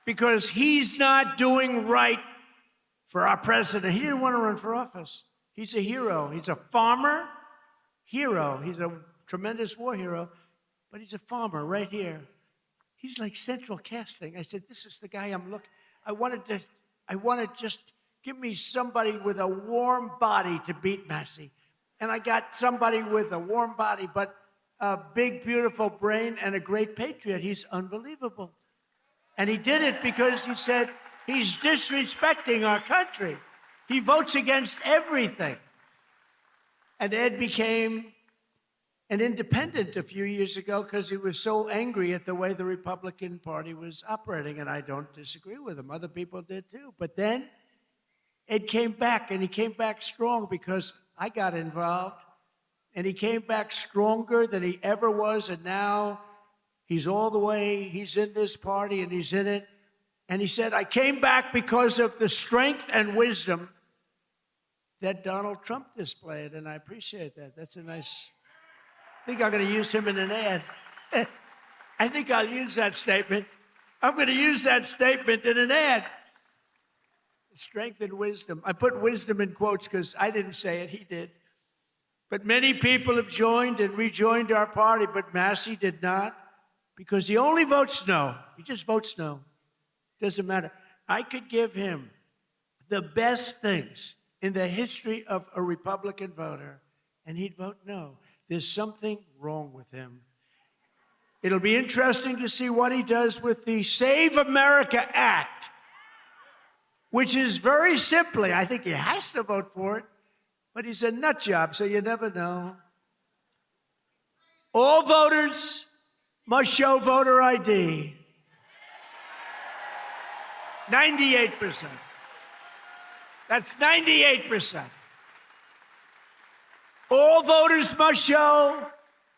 Because he's not doing right for our president. He didn't want to run for office. He's a hero. He's a farmer hero. He's a tremendous war hero, but he's a farmer right here. He's like central casting. I said, this is the guy I'm looking. I want to just give me somebody with a warm body to beat Massey. And I got somebody with a warm body, but a big, beautiful brain and a great patriot. He's unbelievable. And he did it because he said he's disrespecting our country. He votes against everything. And Ed became an independent a few years ago because he was so angry at the way the Republican Party was operating, and I don't disagree with him. Other people did too. But then Ed came back, and he came back strong because I got involved, and he came back stronger than he ever was, and now he's all the way, he's in this party, and he's in it. And he said, I came back because of the strength and wisdom that Donald Trump displayed, and I appreciate that. That's a nice... I think I'm going to use him in an ad. I think I'll use that statement. I'm going to use that statement in an ad. Strength and wisdom. I put wisdom in quotes because I didn't say it, he did. But many people have joined and rejoined our party, but Massey did not because he only votes no. He just votes no. Doesn't matter. I could give him the best things in the history of a Republican voter, and he'd vote no. There's something wrong with him. It'll be interesting to see what he does with the Save America Act, which is very simply, I think he has to vote for it, but he's a nut job, so you never know. All voters must show voter ID. 98%. That's 98%. All voters must show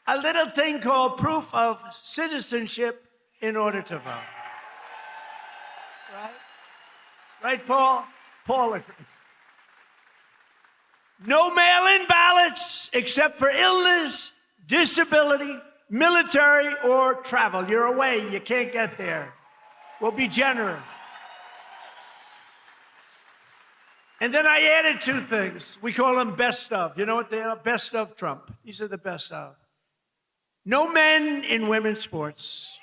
a little thing called proof of citizenship in order to vote. Right? Right, Paul? Paul agrees. No mail-in ballots except for illness, disability, military, or travel. You're away. You can't get there. We'll be generous. And then I added two things. We call them best of. You know what they are? Best of Trump. These are the best of. No men in women's sports.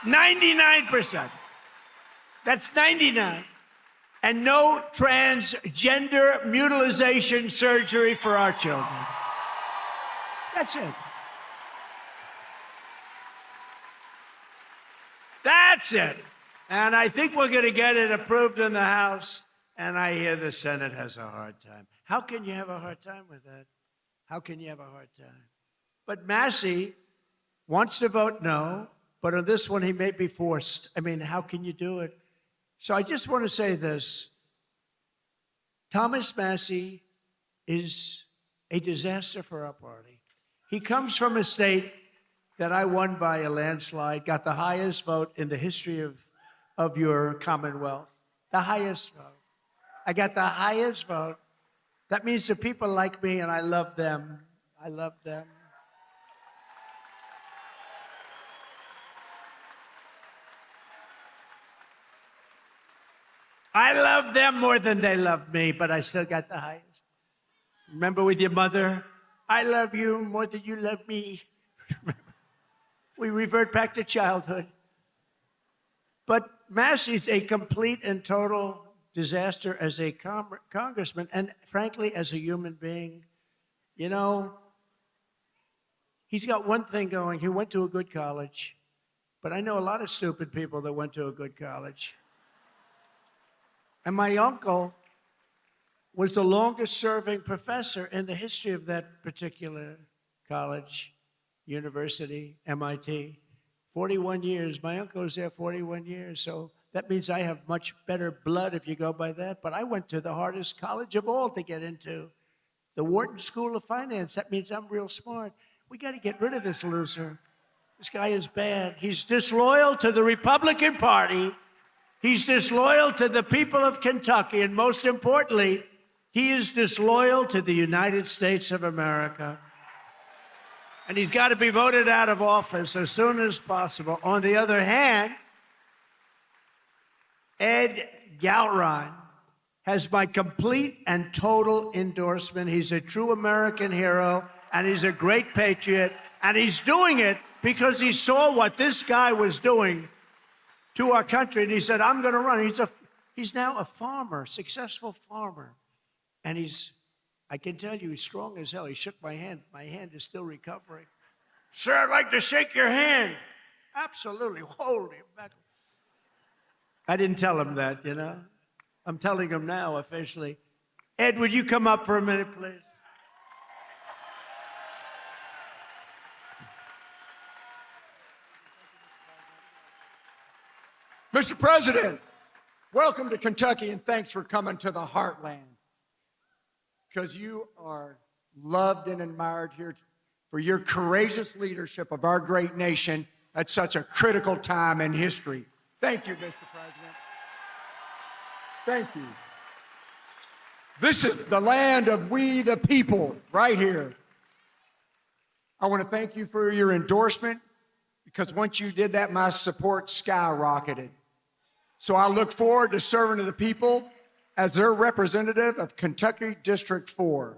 99%. That's 99. And no transgender mutilization surgery for our children. That's it. That's it. And I think we're going to get it approved in the House, and I hear the Senate has a hard time. How can you have a hard time with that? How can you have a hard time? But Massey wants to vote no, but on this one he may be forced. I mean, how can you do it? So I just want to say this. Thomas Massey is a disaster for our party. He comes from a state that I won by a landslide, got the highest vote in the history of your Commonwealth, the highest vote. I got the highest vote. That means the people like me, and I love them. I love them. I love them more than they love me, but I still got the highest. Remember with your mother, I love you more than you love me. We revert back to childhood. But Massey's a complete and total disaster as a congressman and, frankly, as a human being. You know, he's got one thing going. He went to a good college. But I know a lot of stupid people that went to a good college. And my uncle was the longest-serving professor in the history of that particular college, university, MIT. 41 years. My uncle was there 41 years, so that means I have much better blood if you go by that. But I went to the hardest college of all to get into, the Wharton School of Finance. That means I'm real smart. We got to get rid of this loser. This guy is bad. He's disloyal to the Republican Party. He's disloyal to the people of Kentucky. And most importantly, he is disloyal to the United States of America. And he's got to be voted out of office as soon as possible. On the other hand, Ed Galron has my complete and total endorsement. He's a true American hero, and he's a great patriot, and he's doing it because he saw what this guy was doing to our country, and he said, I'm going to run. He's now a farmer, successful farmer, and I can tell you, he's strong as hell. He shook my hand. My hand is still recovering. Sir, I'd like to shake your hand. Absolutely. Holy mackerel. I didn't tell him that, you know. I'm telling him now officially. Ed, would you come up for a minute, please? Mr. President, welcome to Kentucky and thanks for coming to the heartland. Because you are loved and admired here for your courageous leadership of our great nation at such a critical time in history. Thank you, Mr. President. Thank you. This is the land of we the people, right here. I want to thank you for your endorsement, because once you did that, my support skyrocketed. So I look forward to serving to the people as their representative of Kentucky District 4.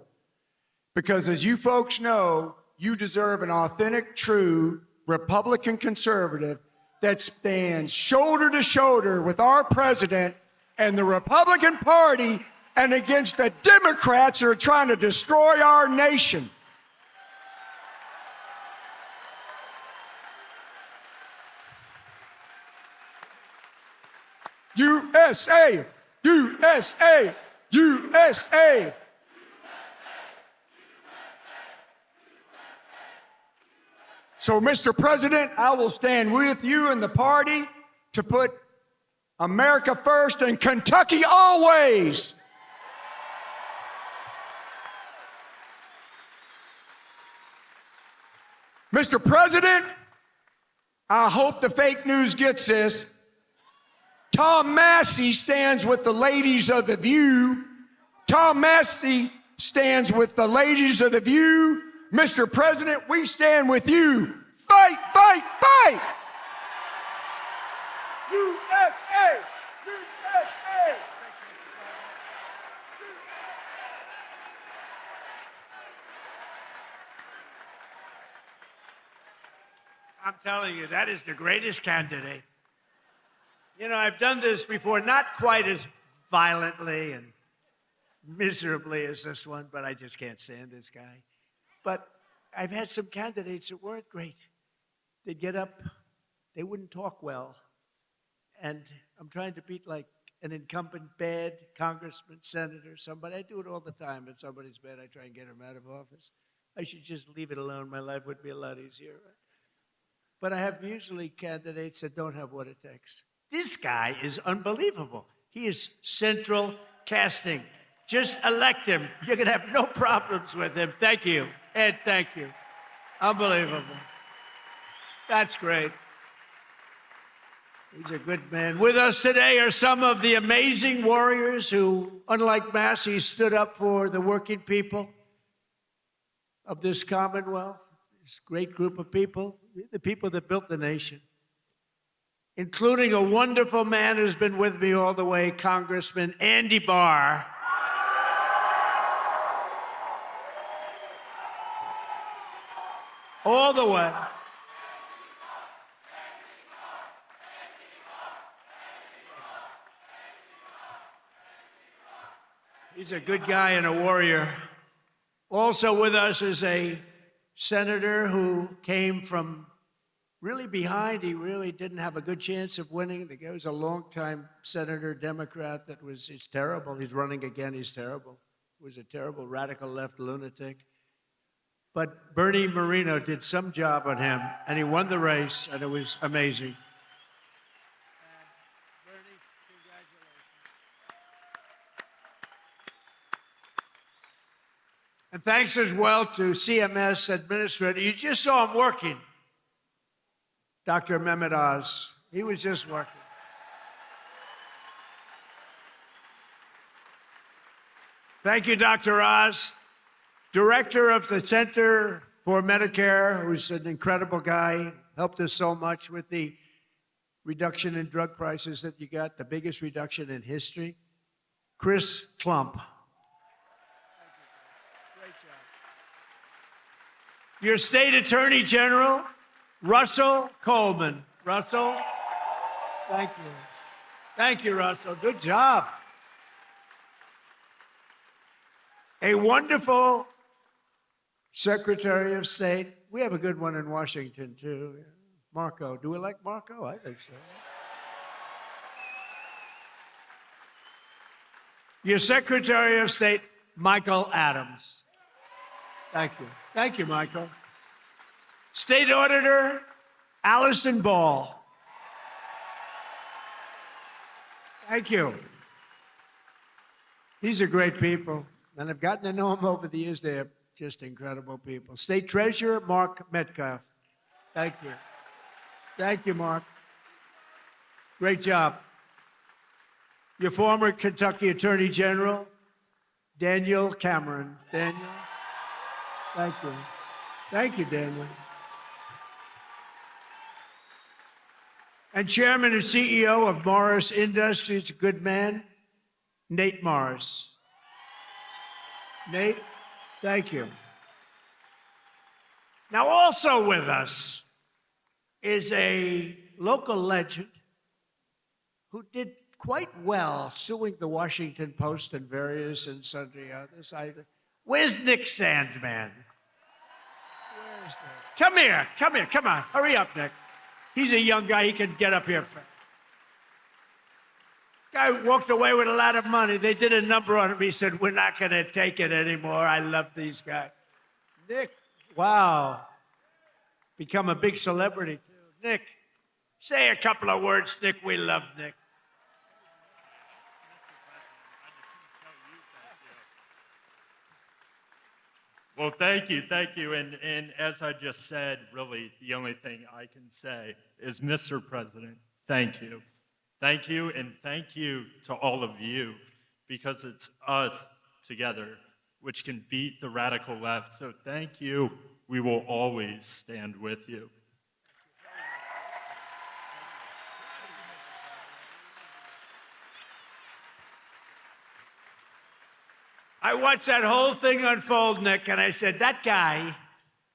Because as you folks know, you deserve an authentic, true Republican conservative that stands shoulder to shoulder with our president and the Republican Party and against the Democrats who are trying to destroy our nation. USA, USA, USA. So, Mr. President, I will stand with you and the party to put America first and Kentucky always. Mr. President, I hope the fake news gets this. Tom Massey stands with the ladies of The View. Tom Massey stands with the ladies of The View. Mr. President, we stand with you. Fight, fight, fight! USA! USA! I'm telling you, that is the greatest candidate. You know, I've done this before, not quite as violently and miserably as this one, but I just can't stand this guy. But I've had some candidates that weren't great. They'd get up, they wouldn't talk well. And I'm trying to beat like an incumbent bad congressman, senator, somebody. I do it all the time. If somebody's bad, I try and get him out of office. I should just leave it alone. My life would be a lot easier. Right? But I have usually candidates that don't have what it takes. This guy is unbelievable. He is central casting. Just elect him. You're going to have no problems with him. Thank you. Ed, thank you. Unbelievable. That's great. He's a good man. With us today are some of the amazing warriors who, unlike Massey, stood up for the working people of this Commonwealth, this great group of people, the people that built the nation, including a wonderful man who's been with me all the way, Congressman Andy Barr. All the way. He's a good guy and a warrior. Also with us is a senator who came from really behind. He really didn't have a good chance of winning. The guy was a longtime senator, Democrat, it's terrible. He's running again, he's terrible. He was a terrible radical left lunatic. But Bernie Moreno did some job on him, and he won the race, and it was amazing. Bernie, congratulations. And thanks as well to CMS Administrator. You just saw him working. Dr. Mehmet Oz. He was just working. Thank you, Dr. Oz. Director of the Center for Medicare, who's an incredible guy, helped us so much with the reduction in drug prices that you got, the biggest reduction in history. Chris Plump. Great job. Your state attorney general, Russell Coleman. Russell, thank you. Thank you, Russell. Good job. A wonderful Secretary of State. We have a good one in Washington, too. Marco. Do we like Marco? I think so. Your Secretary of State, Michael Adams. Thank you. Thank you, Michael. State Auditor, Allison Ball. Thank you. These are great people, and I've gotten to know them over the years. They're just incredible people. State Treasurer, Mark Metcalf. Thank you. Thank you, Mark. Great job. Your former Kentucky Attorney General, Daniel Cameron. Daniel, thank you. Thank you, Daniel. And Chairman and CEO of Morris Industries, a good man, Nate Morris. Nate, thank you. Now, also with us is a local legend who did quite well suing the Washington Post and various and sundry others. Where's Nick Sandman? Where's Nick? Come here, come on. Hurry up, Nick. He's a young guy, he can get up here. Guy walked away with a lot of money. They did a number on him. He said, we're not going to take it anymore. I love these guys. Nick, wow. Become a big celebrity, too. Nick, say a couple of words, Nick. We love Nick. Well, thank you. And as I just said, really, the only thing I can say is, Mr. President, thank you. Thank you, and thank you to all of you, because it's us together which can beat the radical left. So thank you. We will always stand with you. I watched that whole thing unfold, Nick, and I said, that guy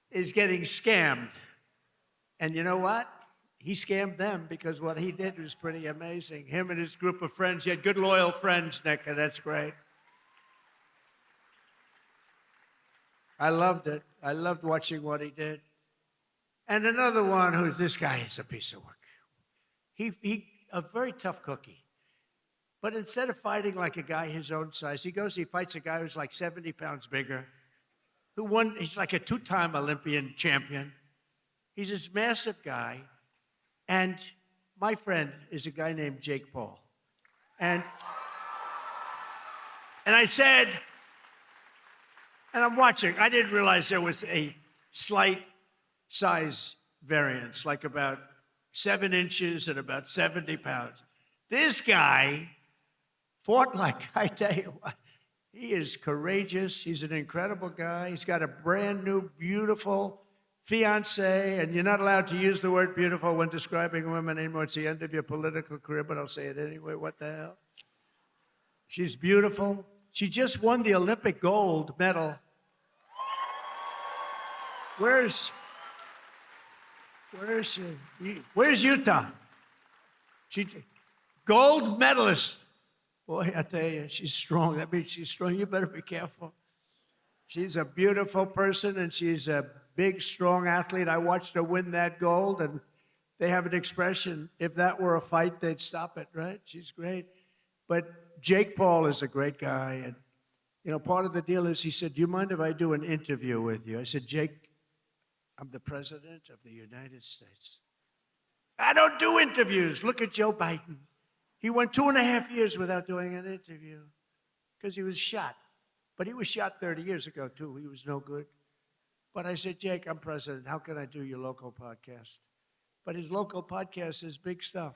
is getting scammed. And you know what? He scammed them, because what he did was pretty amazing. Him and his group of friends. He had good, loyal friends, Nick, and that's great. I loved it. I loved watching what he did. And another one who's, this guy is a piece of work. He a very tough cookie. But instead of fighting like a guy his own size, he fights a guy who's like 70 pounds bigger, who won, he's like a two-time Olympian champion. He's this massive guy. And my friend is a guy named Jake Paul. And I said, and I'm watching, I didn't realize there was a slight size variance, like about 7 inches and about 70 pounds. This guy fought like, I tell you what, he is courageous. He's an incredible guy. He's got a brand new, beautiful fiance, and you're not allowed to use the word beautiful when describing women anymore. It's the end of your political career, but I'll say it anyway. What the hell? She's beautiful. She just won the Olympic gold medal. Where's she? Where's Utah? She gold medalist. Boy, I tell you, she's strong. That means she's strong. You better be careful. She's a beautiful person, and she's a big, strong athlete. I watched her win that gold, and they have an expression, if that were a fight, they'd stop it, right? She's great. But Jake Paul is a great guy, and, you know, part of the deal is he said, do you mind if I do an interview with you? I said, Jake, I'm the president of the United States. I don't do interviews. Look at Joe Biden. He went 2.5 years without doing an interview because he was shot. But he was shot 30 years ago, too. He was no good. But I said, Jake, I'm president. How can I do your local podcast? But his local podcast is big stuff.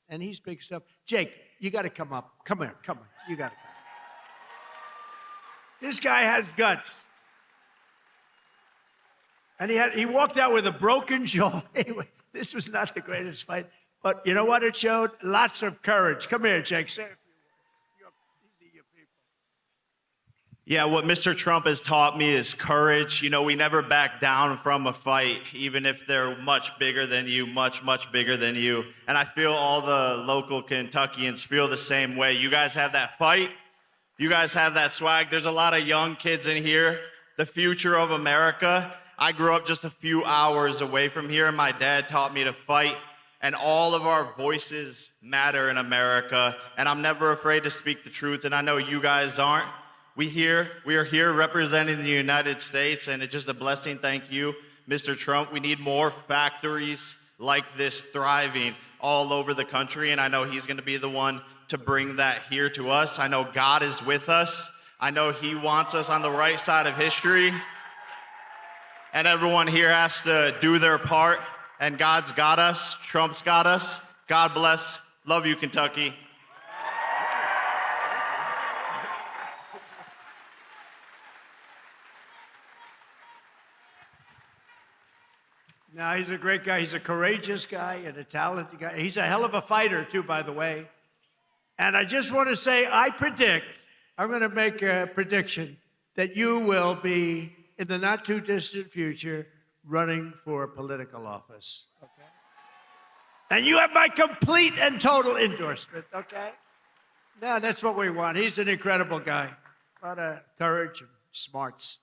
And he's big stuff. Jake, you got to come up. Come here. Come on. You got to come. This guy has guts. And he walked out with a broken jaw. Anyway, this was not the greatest fight. But you know what it showed? Lots of courage. Come here, Jake. Say a few words. These are your people. Yeah, what Mr. Trump has taught me is courage. You know, we never back down from a fight, even if they're much bigger than you, much, much bigger than you. And I feel all the local Kentuckians feel the same way. You guys have that fight. You guys have that swag. There's a lot of young kids in here. The future of America. I grew up just a few hours away from here, and my dad taught me to fight. And all of our voices matter in America. And I'm never afraid to speak the truth, and I know you guys aren't. We are here representing the United States, and it's just a blessing. Thank you, Mr. Trump. We need more factories like this thriving all over the country, and I know he's going to be the one to bring that here to us. I know God is with us. I know he wants us on the right side of history, and everyone here has to do their part, and God's got us. Trump's got us. God bless. Love you, Kentucky. No, he's a great guy. He's a courageous guy and a talented guy. He's a hell of a fighter, too, by the way. And I just want to say, I'm going to make a prediction that you will be, in the not-too-distant future, running for political office, okay? And you have my complete and total endorsement, okay? No, that's what we want. He's an incredible guy. A lot of courage and smarts.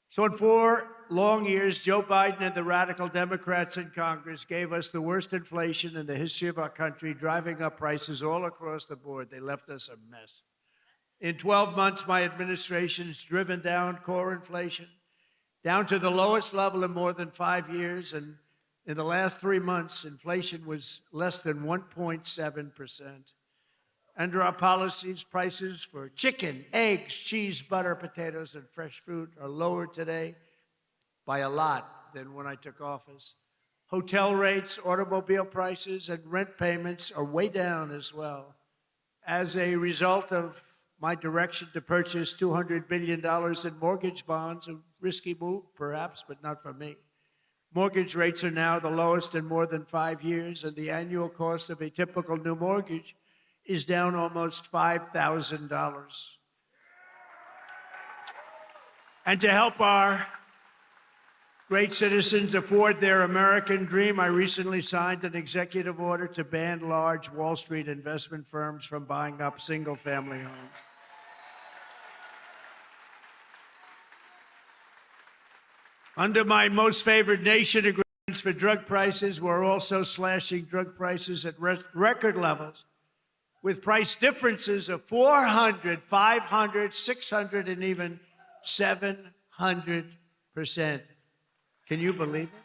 So in 4 long years, Joe Biden and the radical Democrats in Congress gave us the worst inflation in the history of our country, driving up prices all across the board. They left us a mess. In 12 months, my administration has driven down core inflation down to the lowest level in more than 5 years. And in the last 3 months, inflation was less than 1.7%. Under our policies, prices for chicken, eggs, cheese, butter, potatoes, and fresh fruit are lower today by a lot than when I took office. Hotel rates, automobile prices, and rent payments are way down as well. As a result of my direction to purchase $200 billion in mortgage bonds, a risky move, perhaps, but not for me. Mortgage rates are now the lowest in more than 5 years, and the annual cost of a typical new mortgage is down almost $5,000. And to help our great citizens afford their American dream, I recently signed an executive order to ban large Wall Street investment firms from buying up single-family homes. Under my most favored nation agreements for drug prices, we're also slashing drug prices at record levels, with price differences of 400, 500, 600, and even 700%. Can you believe it?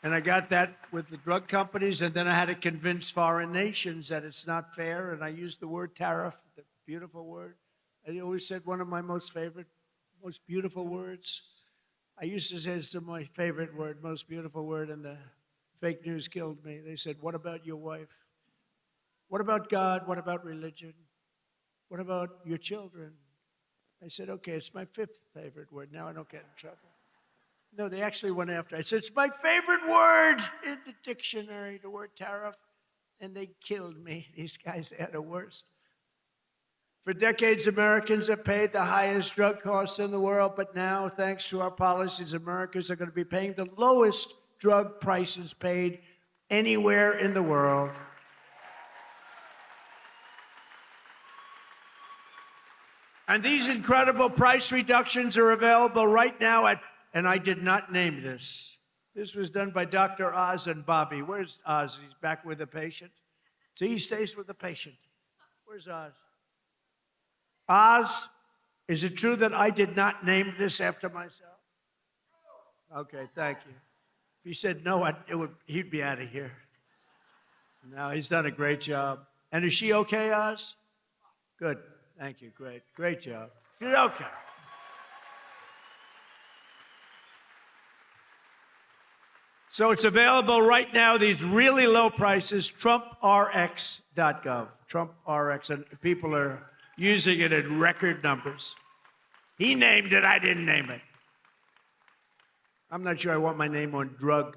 And I got that with the drug companies, and then I had to convince foreign nations that it's not fair, and I used the word tariff, the beautiful word. I always said one of my most favorite, most beautiful words. I used to say it's my favorite word, most beautiful word, and the fake news killed me. They said, what about your wife? What about God? What about religion? What about your children? I said, okay, it's my 5th favorite word. Now I don't get in trouble. No, they actually went after. I said, it's my favorite word in the dictionary, the word tariff. And they killed me. These guys are the worst. For decades, Americans have paid the highest drug costs in the world, but now, thanks to our policies, Americans are going to be paying the lowest drug prices paid anywhere in the world. And these incredible price reductions are available right now at, and I did not name this. This was done by Dr. Oz and Bobby. Where's Oz? He's back with the patient. See, he stays with the patient. Where's Oz? Oz, is it true that I did not name this after myself? Okay, thank you. If he said no, he'd be out of here. No, he's done a great job. And is she okay, Oz? Good. Thank you. Great. Great job. She's okay. So it's available right now, these really low prices, TrumpRx.gov. TrumpRx, and people are using it in record numbers. He named it, I didn't name it. I'm not sure I want my name on drug.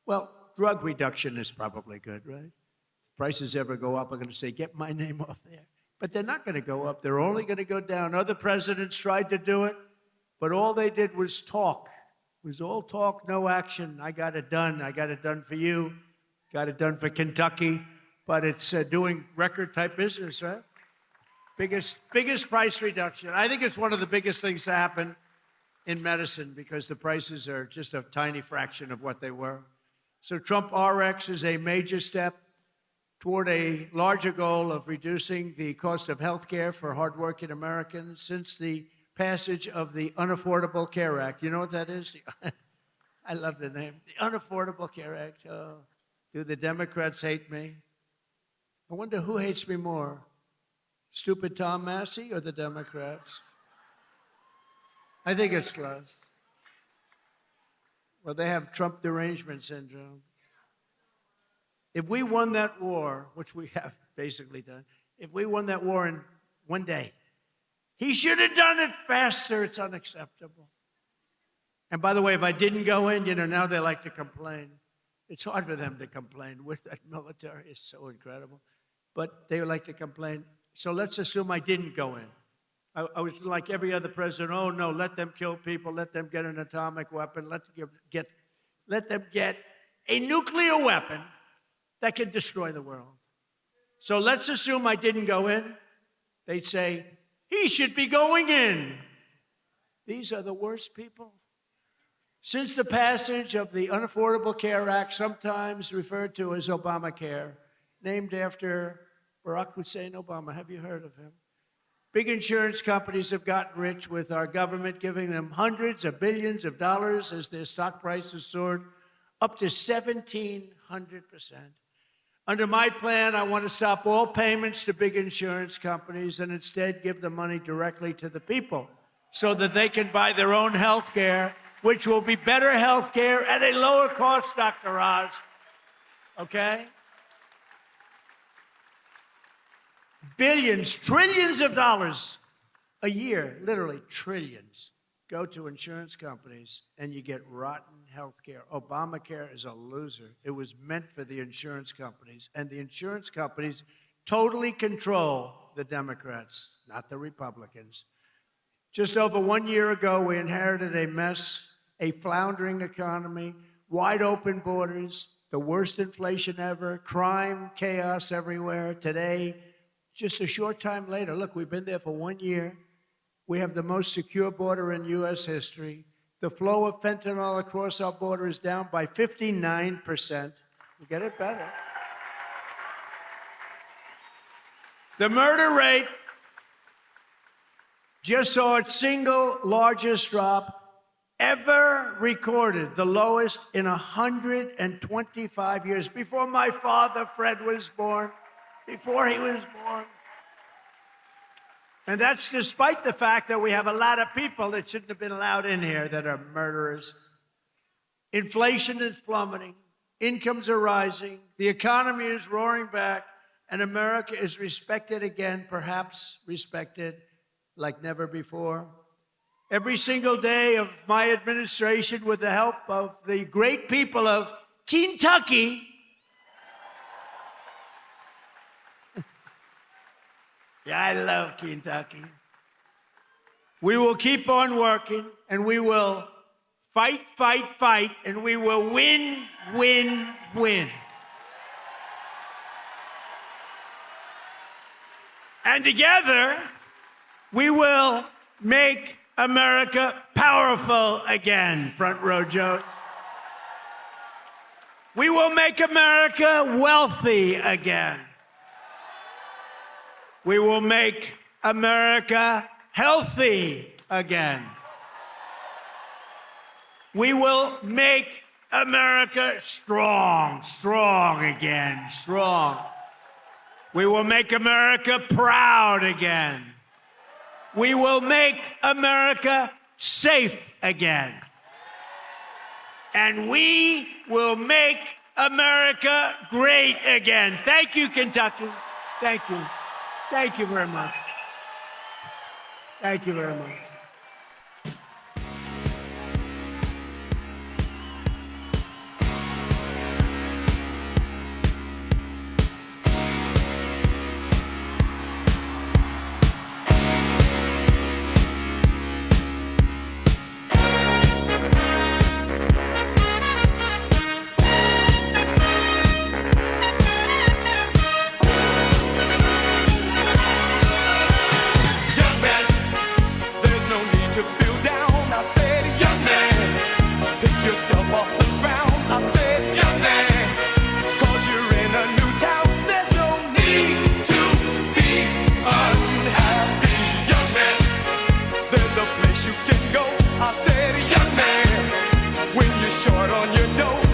Well, drug reduction is probably good, right? If prices ever go up, I'm going to say, get my name off there. But they're not going to go up. They're only going to go down. Other presidents tried to do it, but all they did was talk. It was all talk, no action. I got it done. I got it done for you. Got it done for Kentucky. But it's doing record-type business, right? Biggest price reduction. I think it's one of the biggest things to happen in medicine because the prices are just a tiny fraction of what they were. So Trump RX is a major step toward a larger goal of reducing the cost of health care for hardworking Americans since the passage of the Unaffordable Care Act. You know what that is? I love the name. The Unaffordable Care Act. Oh, do the Democrats hate me? I wonder who hates me more, stupid Tom Massey or the Democrats? I think it's close. Well, they have Trump derangement syndrome. If we won that war, which we have basically done, if we won that war in one day, he should have done it faster. It's unacceptable. And by the way, if I didn't go in, now they like to complain. It's hard for them to complain. With that military is so incredible. But they like to complain. So let's assume I didn't go in. I was like every other president. Oh, no, let them kill people. Let them get an atomic weapon. Let them get a nuclear weapon that can destroy the world. So let's assume I didn't go in. They'd say, he should be going in. These are the worst people. Since the passage of the Unaffordable Care Act, sometimes referred to as Obamacare, named after Barack Hussein Obama. Have you heard of him? Big insurance companies have gotten rich with our government giving them hundreds of billions of dollars as their stock prices soared up to 1,700%. Under my plan, I want to stop all payments to big insurance companies and instead give the money directly to the people so that they can buy their own health care, which will be better health care at a lower cost, Dr. Oz. Okay? Billions, trillions of dollars a year, literally trillions, go to insurance companies and you get rotten health care. Obamacare is a loser. It was meant for the insurance companies, and the insurance companies totally control the Democrats, not the Republicans. Just over 1 year ago, we inherited a mess, a floundering economy, wide open borders, the worst inflation ever, crime, chaos everywhere. Today, just a short time later, look, we've been there for 1 year. We have the most secure border in U.S. history. The flow of fentanyl across our border is down by 59%. We get it better. The murder rate just saw its single largest drop ever recorded, the lowest in 125 years, before my father, Fred, was born, before he was born. And that's despite the fact that we have a lot of people that shouldn't have been allowed in here that are murderers. Inflation is plummeting. Incomes are rising. The economy is roaring back. And America is respected again, perhaps respected like never before. Every single day of my administration, with the help of the great people of Kentucky, yeah, I love Kentucky. We will keep on working, and we will fight, fight, fight, and we will win, win, win. And together, we will make America powerful again, front row Joe. We will make America wealthy again. We will make America healthy again. We will make America strong again, strong. We will make America proud again. We will make America safe again. And we will make America great again. Thank you, Kentucky. Thank you. Thank you very much. Thank you very much. You can go. I said, young man, when you're short on your dough,